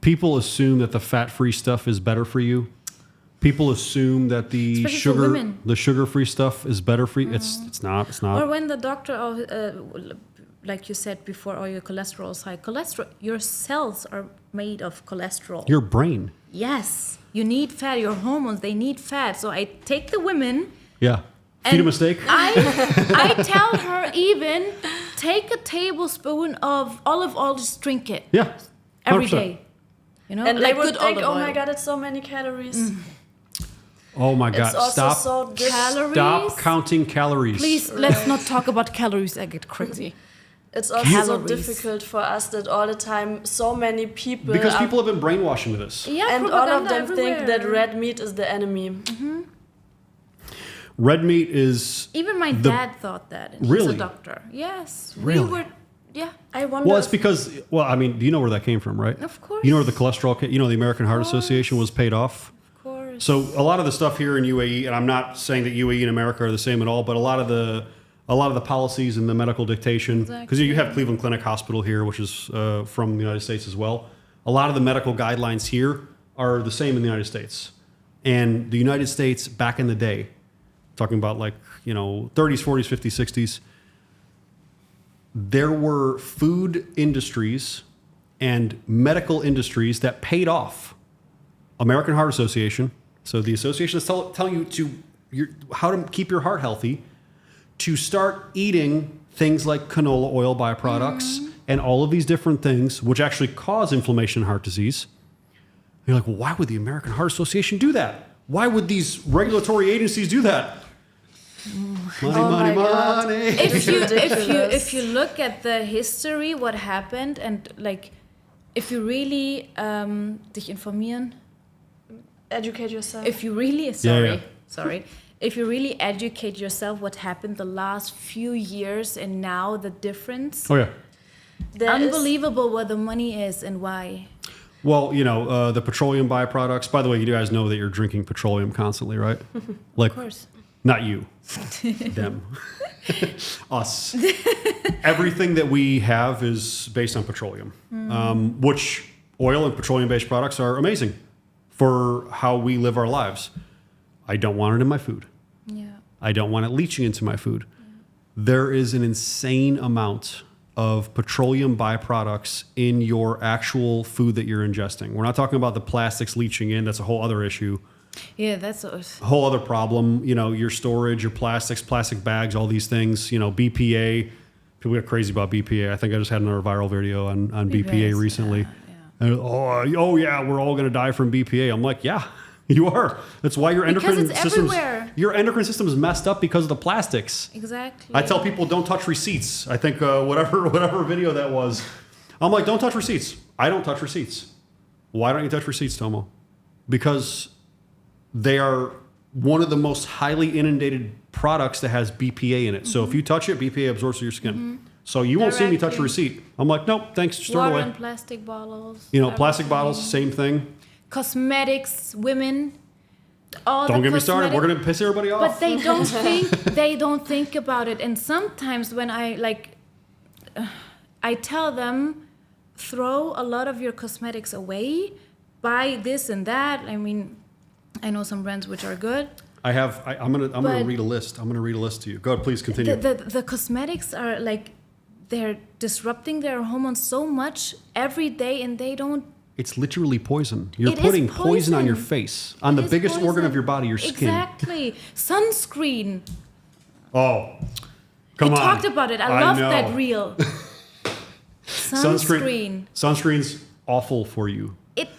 People assume that the fat-free stuff is better for you. People assume that the Especially for women. sugar-free stuff is better for you. It's not. It's not. Or when the doctor, like you said before, or your cholesterol is high. Cholesterol, your cells are made of cholesterol. Your brain. Yes, you need fat. Your hormones, they need fat. So I take the women. Yeah. Feed them a steak. I tell her even take a tablespoon of olive oil, just drink it Yeah. every 100%. day. You know, And like they would good think, olive oh my oil. God, it's so many calories. Oh my God! It's also Stop! so Calories? Stop counting calories. Please, let's not talk about calories. I get crazy. It's also so Calories. difficult for us that all the time so many people Because are- people have been brainwashed into this. Yeah, and all of propaganda them think that everywhere. red meat is the enemy. Red meat is Even my the- dad thought that. And Really? He's a doctor. Yes. Really? We were. Yeah. I wonder. well. It's if- because I mean, do you know where that came from, right? Of course. You know where the cholesterol? You know, the American Heart Association was paid off. Of course. So a lot of the stuff here in UAE, and I'm not saying that UAE and America are the same at all, but a lot of the policies and the medical dictation, because Exactly. you have Cleveland Clinic Hospital here, which is from the United States as well. A lot of the medical guidelines here are the same in the United States, and the United States back in the day, talking about like 30s, 40s, 50s, 60s, there were food industries and medical industries that paid off American Heart Association. So the association is telling you how to keep your heart healthy, to start eating things like canola oil byproducts and all of these different things, which actually cause inflammation and heart disease. And you're like, well, why would the American Heart Association do that? Why would these regulatory agencies do that? Money, Oh money, my God. money. if you look at the history, what happened, and like, if you really dich informieren, educate yourself. if you really Yeah. sorry, if you really educate yourself, what happened the last few years and now the difference, Oh, yeah. There is- unbelievable where the money is and why. Well, the petroleum byproducts. By the way, you guys know that you're drinking petroleum constantly, right? Like, Of course. not you, them, us. Everything that we have is based on petroleum, which oil and petroleum-based products are amazing for how we live our lives. I don't want it in my food. Yeah. I don't want it leaching into my food. There is an insane amount of petroleum byproducts in your actual food that you're ingesting. We're not talking about the plastics leaching in. That's a whole other issue. Yeah, that's A whole other problem. Your storage, your plastics, plastic bags, all these things. BPA. People get crazy about BPA. I think I just had another viral video on BPA recently. Yeah. And, oh yeah, we're all going to die from BPA. I'm like, yeah, you are. That's why your Because endocrine it's system everywhere. your endocrine system is messed up because of the plastics. Exactly. I tell people don't touch receipts. I think whatever video that was, I'm like, don't touch receipts. I don't touch receipts. Why don't you touch receipts, Tomo? Because they are one of the most highly inundated products that has BPA in it. So if you touch it, BPA absorbs through your skin. So you won't see me touch a Directly. receipt. I'm like, nope, thanks, just throw it Water away. and plastic bottles. Plastic everything. bottles, same thing. Cosmetics, women. All Don't the get me started. cosmetic- We're gonna piss everybody off. But they don't think about it. And sometimes when I tell them, throw a lot of your cosmetics away, buy this and that. I mean, I know some brands which are good. I'm gonna But- read a list. I'm gonna read a list to you. Go ahead, please continue. The cosmetics are like, they're disrupting their hormones so much every day, and they don't. It's literally poison. You're It is putting poison on your poison. face, on the It is biggest organ poison. of your body, your skin. Exactly. Sunscreen. Oh, come We on. talked about it. I love know. that reel. Sunscreen. Sunscreen's awful for you. It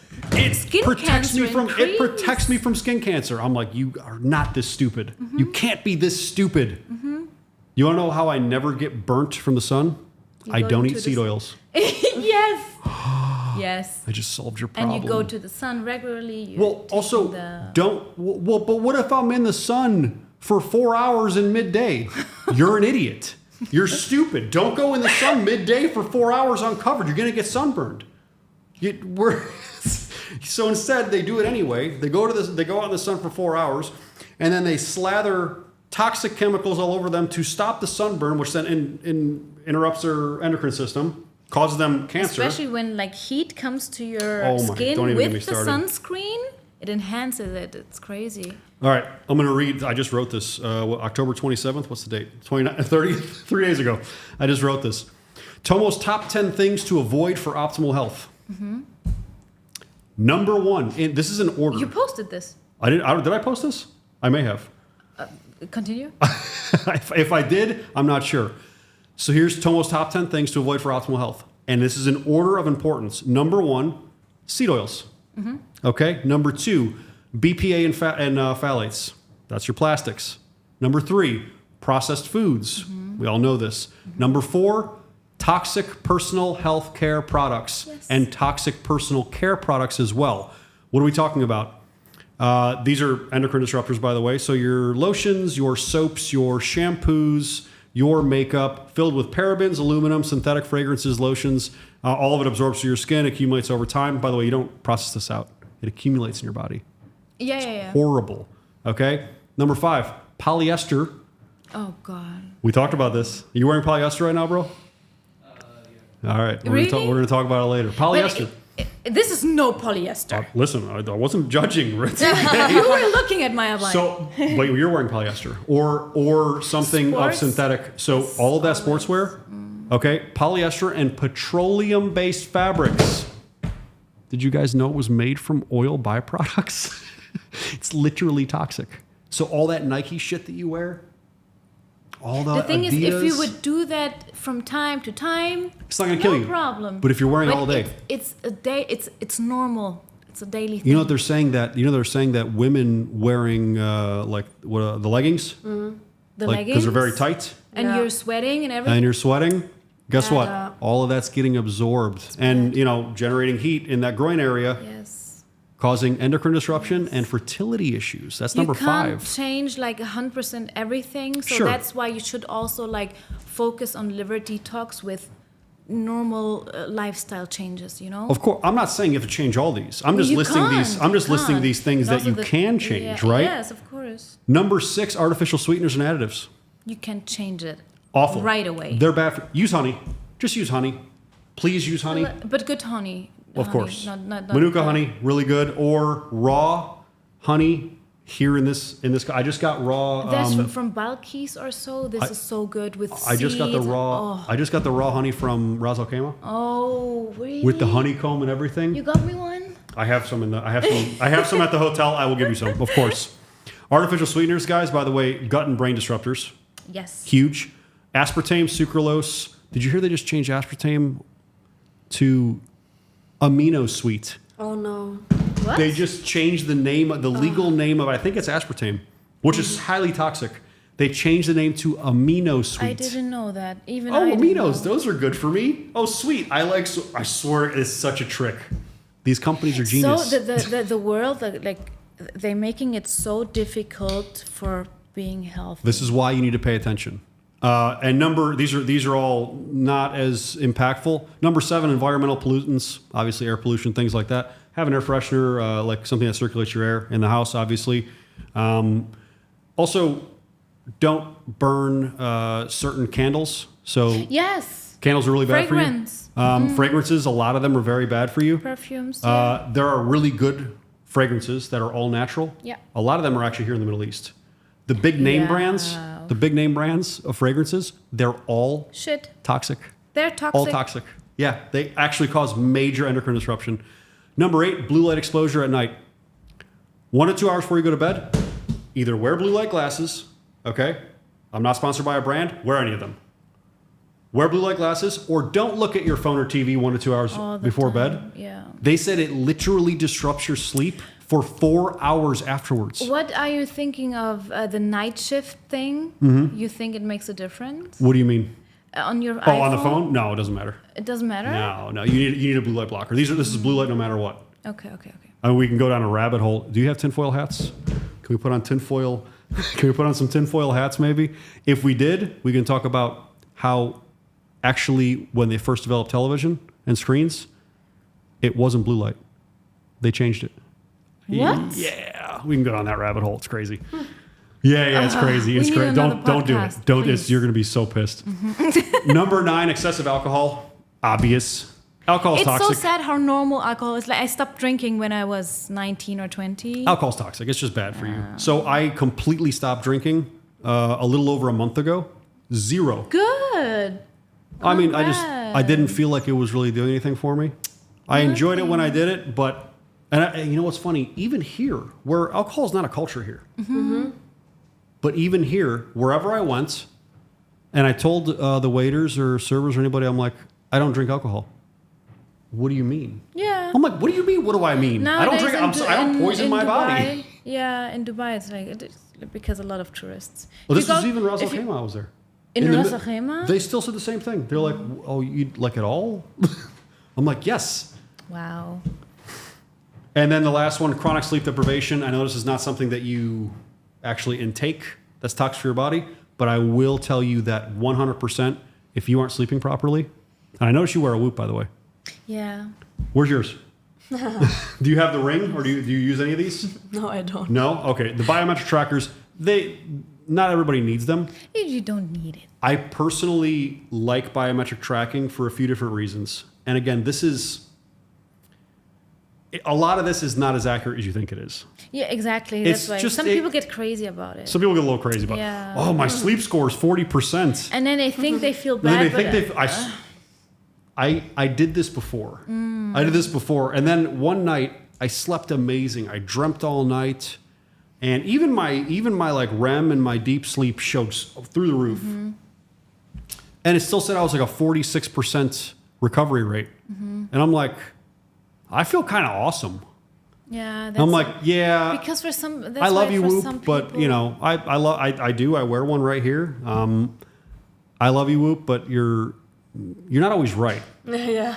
Skin cancer It protects me from skin cancer. I'm like, you are not this stupid. You can't be this stupid. You want to know how I never get burnt from the sun? I don't eat seed oils. Yes. Yes. I just solved your problem. And you go to the sun regularly. Well, also, but what if I'm in the sun for 4 hours in midday? You're an idiot. You're stupid. Don't go in the sun midday for 4 hours uncovered. You're going to get sunburned. So instead, they do it anyway. They go out in the sun for 4 hours, and then they slather toxic chemicals all over them to stop the sunburn, which then interrupts their endocrine system, causes them cancer. Especially when like heat comes to your skin with the sunscreen, it enhances it. It's crazy. All right, I'm going to read. I just wrote this. October 27th. What's the date? 3 days ago. I just wrote this. Tomo's top 10 things to avoid for optimal health. Number 1. And this is an order. You posted this. Did I post this? I may have. Continue. If I did, I'm not sure. So here's Tomo's top 10 things to avoid for optimal health. And this is an order of importance. Number 1, seed oils. Okay. Number 2, BPA and phthalates. That's your plastics. Number 3, processed foods. We all know this. Number 4, toxic personal health care products and toxic personal care products as well. What are we talking about? These are endocrine disruptors, by the way. So your lotions, your soaps, your shampoos, your makeup filled with parabens, aluminum, synthetic fragrances, lotions, all of it absorbs through your skin, accumulates over time. By the way, you don't process this out. It accumulates in your body. Yeah. Horrible. Okay. Number 5, polyester. Oh, God. We talked about this. Are you wearing polyester right now, bro? Yeah. All right. We're going to talk about it later. Polyester. This is no polyester. Listen, I wasn't judging. You were looking at my outline. So, but you're wearing polyester or something Sports? of synthetic. So all of that sportswear, okay, polyester and petroleum-based fabrics. Did you guys know it was made from oil byproducts? It's literally toxic. So all that Nike shit that you wear, all the thing Adidas, is, if you would do that from time to time, it's not going to kill you. No problem. But if you're wearing it all day, it's a day. It's normal. It's a daily thing. You know what they're saying that women wearing the leggings, the leggings, because they're very tight, and you're sweating and everything. And you're sweating. Guess what? Yeah. All of that's getting absorbed and generating heat in that groin area. Yes. Causing endocrine disruption and fertility issues. That's number 5. You can't change like 100% everything. So Sure. that's why you should also like focus on liver detox with normal lifestyle changes, Of course, I'm not saying you have to change all these. I'm just listing these things that you can change, right? Yes, of course. Number 6, artificial sweeteners and additives. You can change it. Awful. Right away. They're bad for use honey. Just use honey. Please use honey. But good honey. Of honey, course. not Manuka honey, really good. Or raw honey here in this. I just got raw. That's from Balkis or so. This is so good with seeds. I just got the raw. I just got the raw honey from Ras Al Khaimah. Oh, really? With the honeycomb and everything. You got me one? I have some I have some at the hotel. I will give you some, of course. Artificial sweeteners, guys, by the way, gut and brain disruptors. Yes. Huge. Aspartame, sucralose. Did you hear they just changed aspartame to amino sweet? Oh no. What? They just changed the name, the legal name of, I think it's aspartame, which is highly toxic. They changed the name to amino sweet. I didn't know that. Even Oh, I didn't aminos, know. those are good for me. Oh, sweet. I swear it's such a trick. These companies are genius. So the world, like they're making it so difficult for being healthy. This is why you need to pay attention. And these are all not as impactful. Number 7, environmental pollutants, obviously air pollution, things like that. Have an air freshener, like something that circulates your air in the house, obviously. Also, don't burn certain candles. So Yes. candles are really bad Fragrance. for you. Fragrances, a lot of them are very bad for you. Perfumes. There are really good fragrances that are all natural. Yeah. A lot of them are actually here in the Middle East. The big name brands of fragrances, they're all Shit. toxic. They're toxic. All toxic. Yeah, they actually cause major endocrine disruption. Number 8, blue light exposure at night. 1 to 2 hours before you go to bed, either wear blue light glasses, okay? I'm not sponsored by a brand, wear any of them. wear blue light glasses or don't look at your phone or TV 1 to 2 hours All the before time, bed. Yeah. They said it literally disrupts your sleep for 4 hours afterwards. What are you thinking of the night shift thing? You think it makes a difference What do you mean? on your iPhone? Oh, on the phone? No, it doesn't matter. It doesn't matter. No, you need a blue light blocker. This is blue light no matter what. Okay. I mean, we can go down a rabbit hole. Do you have tinfoil hats? Can we put on tinfoil? Can we put on some tinfoil hats maybe? If we did, we can talk about how actually when they first developed television and screens, it wasn't blue light. They changed it. What? Yeah, we can go down that rabbit hole. It's crazy. Yeah, it's crazy. It's need crazy. another Don't do it. podcast, Don't. please. You're going to be so pissed. Number 9, excessive alcohol. Obvious. Alcohol's It's toxic. so sad how normal alcohol is. Like I stopped drinking when I was 19 or 20. Alcohol's toxic. It's just bad for you. So I completely stopped drinking a little over a month ago. 0. Good. I mean, I bad. didn't feel like it was really doing anything for me. I enjoyed it when I did it, but and you know what's funny? Even here, where alcohol is not a culture here, but even here, wherever I went, and I told the waiters or servers or anybody, I'm like, I don't drink alcohol. What do you mean? Yeah. I'm like, what do you mean? What do I mean? I don't drink. I don't poison my body. Dubai, yeah, in Dubai it's like it's because a lot of tourists. Well, If this you was go- even Ras Al if you- Khaimah. I was there. In the Ras mi- Al Khaimah? They still said the same thing. They're like, oh, you like it all? I'm like, yes. Wow. And then the last one, chronic sleep deprivation. I know this is not something that you actually intake that's toxic for your body, but I will tell you that 100% if you aren't sleeping properly, and I notice you wear a Whoop, by the way. Yeah. Where's yours? Do you have the Ring or do you use any of these? No, I don't. No? Okay. The biometric trackers, not everybody needs them. You don't need it. I personally like biometric tracking for a few different reasons. And again, a lot of this is not as accurate as you think it is. Yeah, exactly. It's That's why just some people get crazy about it. Some people get a little crazy about Yeah. it. Oh, my sleep score is 40%. And then they think they feel And then bad. they think I did this before. I did this before. And then one night I slept amazing. I dreamt all night. And even my like REM and my deep sleep showed through the roof. And it still said I was like a 46% recovery rate. And I'm like, I feel kind of awesome. Yeah. I'm like, yeah. because for some, that's I love why you, for Whoop, some but people- you know, I do. I wear one right here. I love you, Whoop, but you're not always right. Yeah.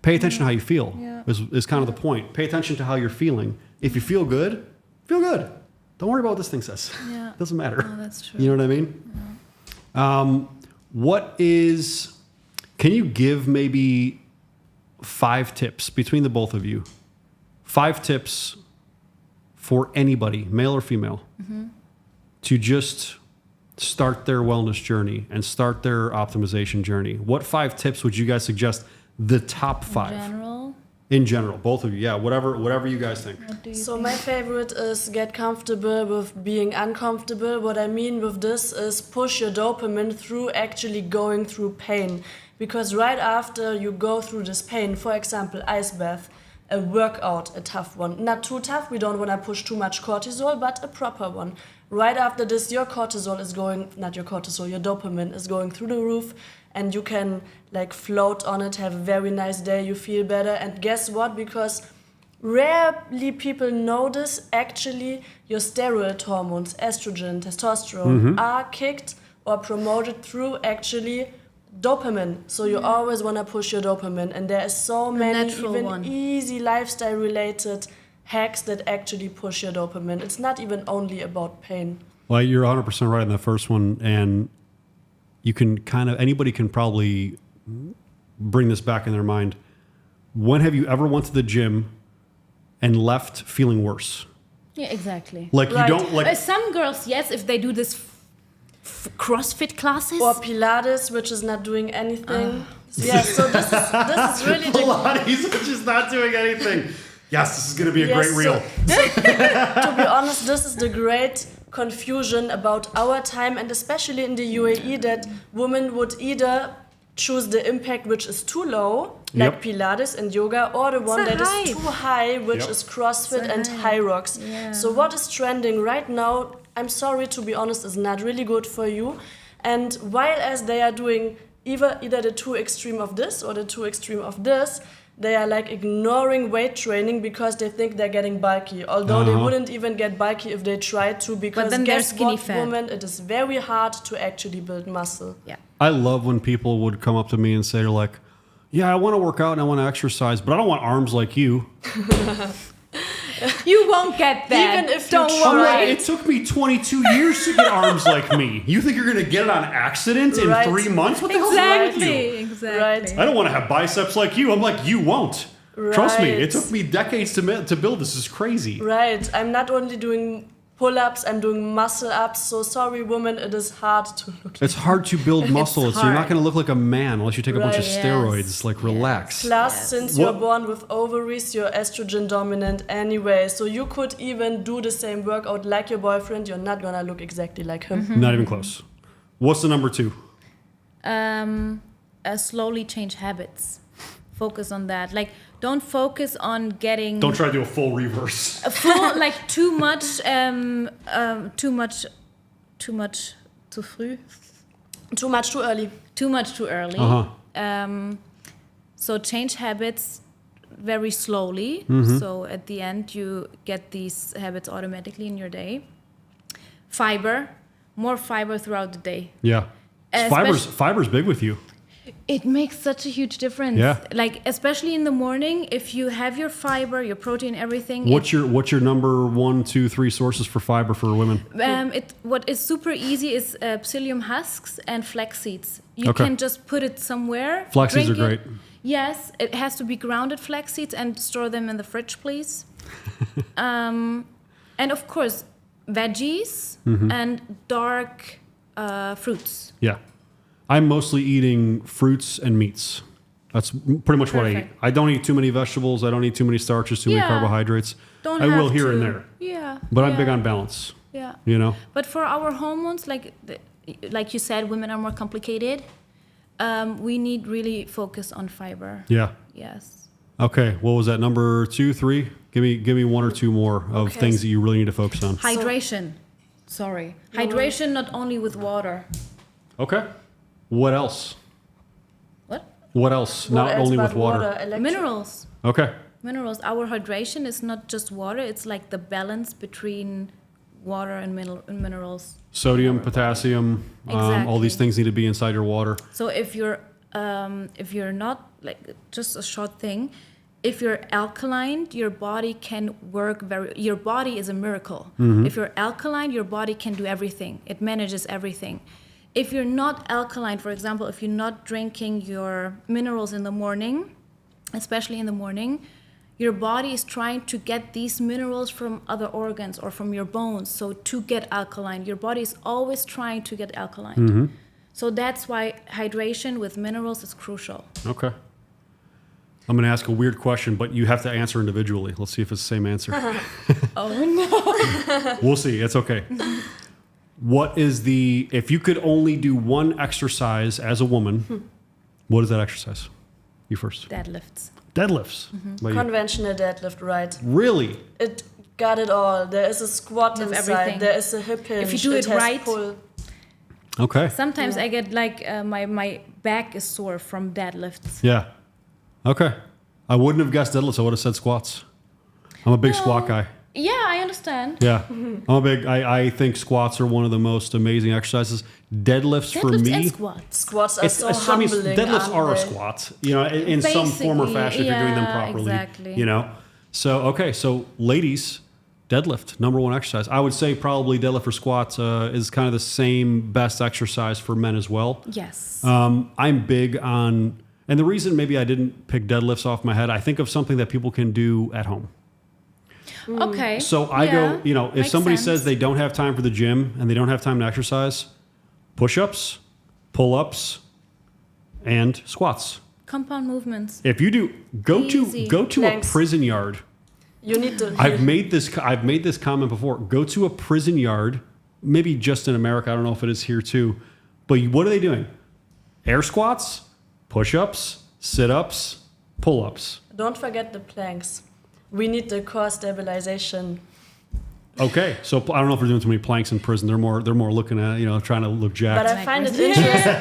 Pay attention to how you feel. Yeah. Is kind of the point. Pay attention to how you're feeling. If you feel good, feel good. Don't worry about what this thing says. Yeah. It doesn't matter. Oh, that's true. You know what I mean? Can you give maybe 5 tips between the both of you? 5 tips for anybody, male or female, to just start their wellness journey and start their optimization journey. What 5 tips would you guys suggest? The top 5 In general. in general, both of you. Yeah, whatever you guys think. What do you So think? my favorite is get comfortable with being uncomfortable. What I mean with this is push your dopamine through actually going through pain. Because right after you go through this pain, for example, ice bath, a workout, a tough one. Not too tough, we don't want to push too much cortisol, but a proper one. Right after this, your cortisol is going, not your cortisol, your dopamine is going through the roof, and you can like float on it, have a very nice day, you feel better. And guess what? Because rarely people know this, actually your steroid hormones, estrogen, testosterone, are kicked or promoted through actually dopamine. So you always want to push your dopamine, and there are so many natural even one. easy lifestyle related hacks that actually push your dopamine. It's not even only about pain. Well, you're 100% right on the first one, and you can anybody can probably bring this back in their mind. When have you ever went to the gym and left feeling worse? Yeah, exactly. Like Right. you don't like. Some girls, yes, if they do this CrossFit classes. Or Pilates, which is not doing anything. Yeah, so this is really the Pilates, which is not doing anything. Yes, this is going to be a great reel. To be honest, this is the great confusion about our time, and especially in the UAE, that women would either choose the impact which is too low, like Yep. Pilates and yoga, or the one that high. is too high, which Yep. is CrossFit and high. high rocks. Yeah. So what is trending right now, I'm sorry to be honest, is not really good for you. And while as they are doing either the two extreme of this or the two extreme of this. They are like ignoring weight training because they think they're getting bulky, although they wouldn't even get bulky if they tried to, because then they're guess skinny what, fat. women, it is very hard to actually build muscle. Yeah. I love when people would come up to me and say, they're like, yeah, I want to work out and I want to exercise, but I don't want arms like you. You won't get that. Even if you don't try. I'm like, worry. it took me 22 years to get arms like me. You think you're going to get it on accident in Right. 3 months? What the hell's wrong with you? Exactly. Right. I don't want to have biceps like you. I'm like, you won't. Trust me, it Right. took me decades to build this. Is crazy. Right. I'm not only doing pull-ups, I'm doing muscle-ups. So sorry, women, it is hard to look. It's hard to build muscle. So you're not hard. going to look like a man unless you take a bunch of Right. Yes. steroids. Like, relax. Plus, Yes. since What- you're born with ovaries, you're estrogen dominant anyway. So you could even do the same workout like your boyfriend. You're not gonna look exactly like him. Not even close. What's the number 2? Slowly change habits. Focus on that. Like, don't focus on getting Don't try to do a full reverse. a full, like too much, too früh, Too much too early. too much too early. Uh-huh. So change habits very slowly. So at the end, you get these habits automatically in your day. Fiber, more fiber throughout the day. Yeah. Fiber's big with you. It makes such a huge difference. Yeah. Like, especially in the morning, if you have your fiber, your protein, everything. What's your number 1, 2, 3 sources for fiber for women? What is super easy is psyllium husks and flax seeds. You Okay. can just put it somewhere. Flax seeds drink are it. great. Yes, it has to be grounded flax seeds, and store them in the fridge, please. And of course, veggies and dark fruits. Yeah. I'm mostly eating fruits and meats. That's pretty much what I eat. Perfect. I don't eat too many vegetables. I don't eat too many starches, too many Yeah. carbohydrates. Don't I have will here to. and there. Yeah. But I'm yeah, big on balance, Yeah. you know? But for our hormones, like you said, women are more complicated. We need really focus on fiber. Yeah. Yes. Okay. What was that? Number 2, 3? Give me 1 or 2 more of Okay. things that you really need to focus on. Hydration. Sorry. Hydration not only with water. Okay. What else? What? What else? What Not else only but with water. Minerals. Okay. Minerals. Our hydration is not just water. It's like the balance between water and minerals. Sodium, potassium, all these Exactly. things need to be inside your water. So if you're not, like, just a short thing, if you're alkaline, your body can work your body is a miracle. If you're alkaline, your body can do everything. It manages everything. If you're not alkaline, for example, if you're not drinking your minerals in the morning, especially in the morning, your body is trying to get these minerals from other organs or from your bones. So to get alkaline, your body is always trying to get alkaline. So that's why hydration with minerals is crucial. Okay. I'm going to ask a weird question, but you have to answer individually. Let's see if it's the same answer. Oh no. We'll see. It's okay. What is if you could only do one exercise as a woman, what is that exercise? You first. Deadlifts. Deadlifts. By you. Conventional deadlift, right? Really? It got it all. There is a squat With inside. everything. There is a hip hinge. If you do it has right. pull. Okay. Sometimes I get like my back is sore from deadlifts. Yeah. Okay. I wouldn't have guessed deadlifts. I would have said squats. I'm a big squat guy. Yeah, I understand. Yeah. I think squats are one of the most amazing exercises. Deadlifts for Deadlifts me. and squats. Squats are so I mean, humbling. deadlifts aren't are a they? squat, you know, in some form or Basically, fashion if you're doing them yeah, properly. exactly. You know? So, okay. So, ladies, deadlift, number 1 exercise. I would say probably deadlift or squats is kind of the same best exercise for men as well. Yes. I'm big on, and the reason maybe I didn't pick deadlifts off my head, I think of something that people can do at home. Okay. So I Yeah, go, you know, if makes somebody sense. says they don't have time for the gym and they don't have time to exercise, push-ups, pull-ups, and squats. Compound movements. If you do, go Easy. to a Planks. prison yard. You need to. I've made this comment before. Go to a prison yard, maybe just in America. I don't know if it is here too. But what are they doing? Air squats, push-ups, sit-ups, pull-ups. Don't forget the planks. We need the core stabilization. Okay, so I don't know if we're doing too many planks in prison. They're more looking at, trying to look jacked. But I find it interesting.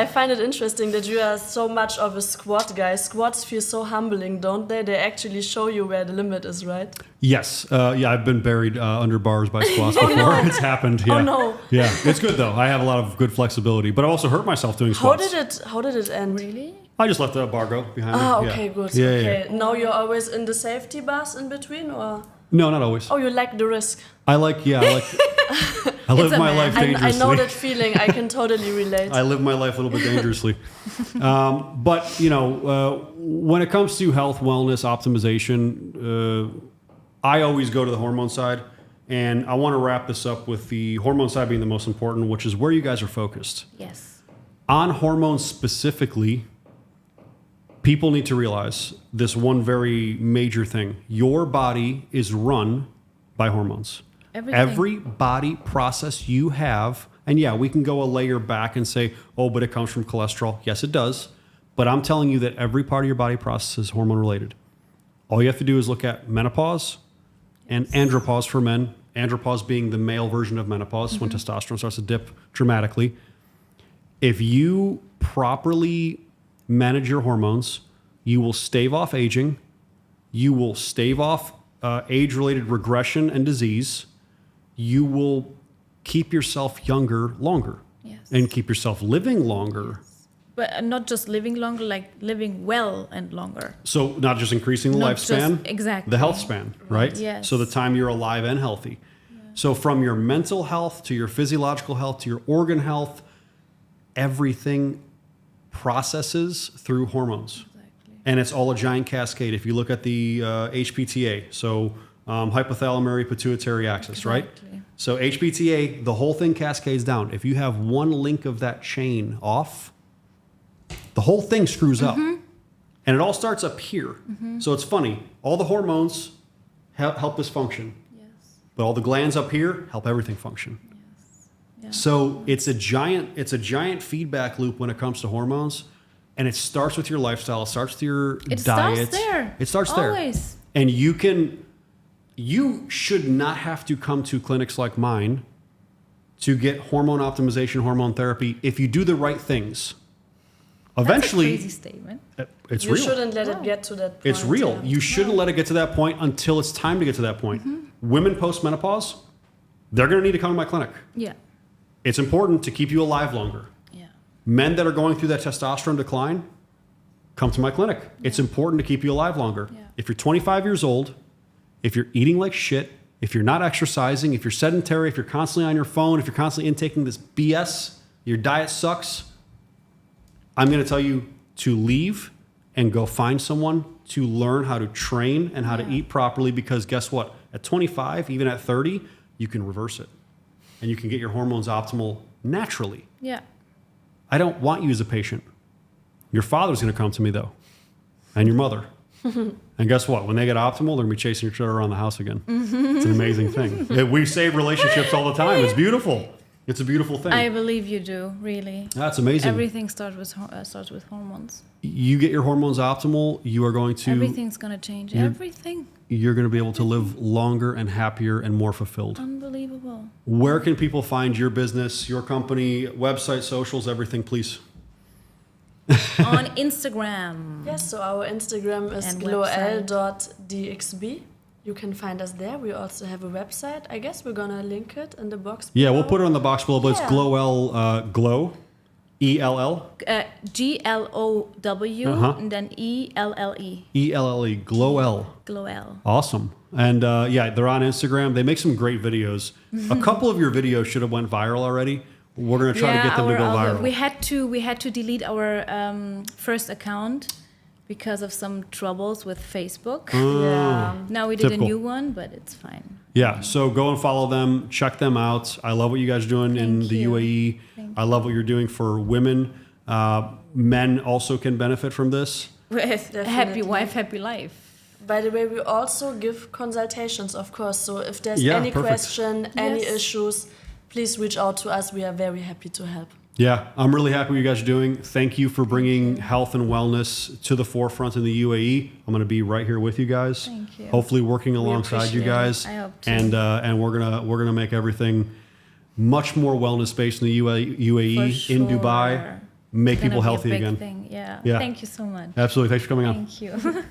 I find it interesting that you are so much of a squat guy. Squats feel so humbling, don't they? They actually show you where the limit is, right? Yes. I've been buried under bars by squats before. It's happened. Yeah. Oh no. Yeah, it's good though. I have a lot of good flexibility, but I also hurt myself doing squats. How did it end? Really? I just let the bar go behind me. Ah, Yeah. okay, good. Yeah, okay. yeah. Now you're always in the safety bars in between, or No, not always. oh, you like the risk? I live my life I dangerously. know that feeling. I can totally relate. I live my life a little bit dangerously. But, when it comes to health, wellness, optimization, I always go to the hormone side. And I want to wrap this up with the hormone side being the most important, which is where you guys are focused. Yes. On hormones specifically, people need to realize this one very major thing. Your body is run by hormones. Everything. Every body process you have, and yeah, we can go a layer back and say, oh, but it comes from cholesterol. Yes, it does. But I'm telling you that every part of your body process is hormone related. All you have to do is look at menopause and andropause for men. Andropause being the male version of menopause, when testosterone starts to dip dramatically. If you properly manage your hormones, you will stave off aging. You will stave off age-related regression and disease. You will keep yourself younger longer. Yes. And keep yourself living longer. But not just living longer, like living well and longer. So not just increasing the Not lifespan, just- exactly. the health span, right? Yes. So the time you're alive and healthy. Yeah. So from your mental health to your physiological health to your organ health, everything processes through hormones. Exactly. And it's all a giant cascade. If you look at the HPTA, so hypothalamic pituitary axis, right? Exactly. So HPTA, the whole thing cascades down. If you have one link of that chain off, the whole thing screws up. And it all starts up here. So it's funny. All the hormones help us function. Yes. But all the glands up here help everything function. Yes. Yeah. So it's a giant feedback loop when it comes to hormones. And it starts with your lifestyle. It starts with your It diet. starts there. It starts there. Always. And you should not have to come to clinics like mine to get hormone optimization, hormone therapy if you do the right things. Eventually, That's a crazy statement. it's You real. shouldn't let it get to that point. It's real. yeah. You shouldn't let it get to that point until it's time to get to that point. Women post-menopause, they're going to need to come to my clinic. Yeah. It's important to keep you alive longer. Yeah. Men that are going through that testosterone decline, come to my clinic. It's important to keep you alive longer. Yeah. If you're 25 years old, if you're eating like shit, if you're not exercising, if you're sedentary, if you're constantly on your phone, if you're constantly intaking this BS, your diet sucks, I'm going to tell you to leave and go find someone to learn how to train and how to eat properly, because guess what? At 25, even at 30, you can reverse it. And you can get your hormones optimal naturally. Yeah. I don't want you as a patient. Your father's going to come to me, though, and your mother. And guess what? When they get optimal, they're going to be chasing each other around the house again. It's an amazing thing. We save relationships all the time. It's beautiful. It's a beautiful thing. I believe you do, really. That's amazing. Everything starts with hormones. You get your hormones optimal, you are going to... Everything's going to change. Everything. You're going to be able to live longer and happier and more fulfilled. Unbelievable. Where can people find your business, your company, website, socials, everything, please? On Instagram. Yes, so our Instagram is And glowell.dxb. You can find us there. We also have a website. I guess we're gonna link it in the box below. Yeah, we'll put it on the box below, but it's Yeah. Glowell, Glow, E-L-L, GLOW and then ELLE. E-L-L-E, Glowell. Glowell. Awesome. And yeah, they're on Instagram. They make some great videos. A couple of your videos should have went viral already. We're going to try to get them to go viral. We had to delete our first account because of some troubles with Facebook. Yeah. Now we did Typical. a new one, but it's fine. Yeah, so go and follow them. Check them out. I love what you guys are doing in Thank the you. UAE. Thank I love what you're doing for women. Men also can benefit from this. With happy Definitely. wife, happy life. By the way, we also give consultations, of course. So if there's Yeah, any perfect. question, any Yes. issues, please reach out to us. We are very happy to help. Yeah, I'm really happy what you guys are doing. Thank you for bringing health and wellness to the forefront in the UAE. I'm going to be right here with you guys. Thank you. Hopefully, working alongside you appreciate guys. I hope to. And we're gonna make everything much more wellness based in the UAE, For in Dubai. sure. Make It's gonna people be a healthy big again. thing. Yeah. Yeah. Thank you so much. Absolutely. Thanks for coming on. Thank you.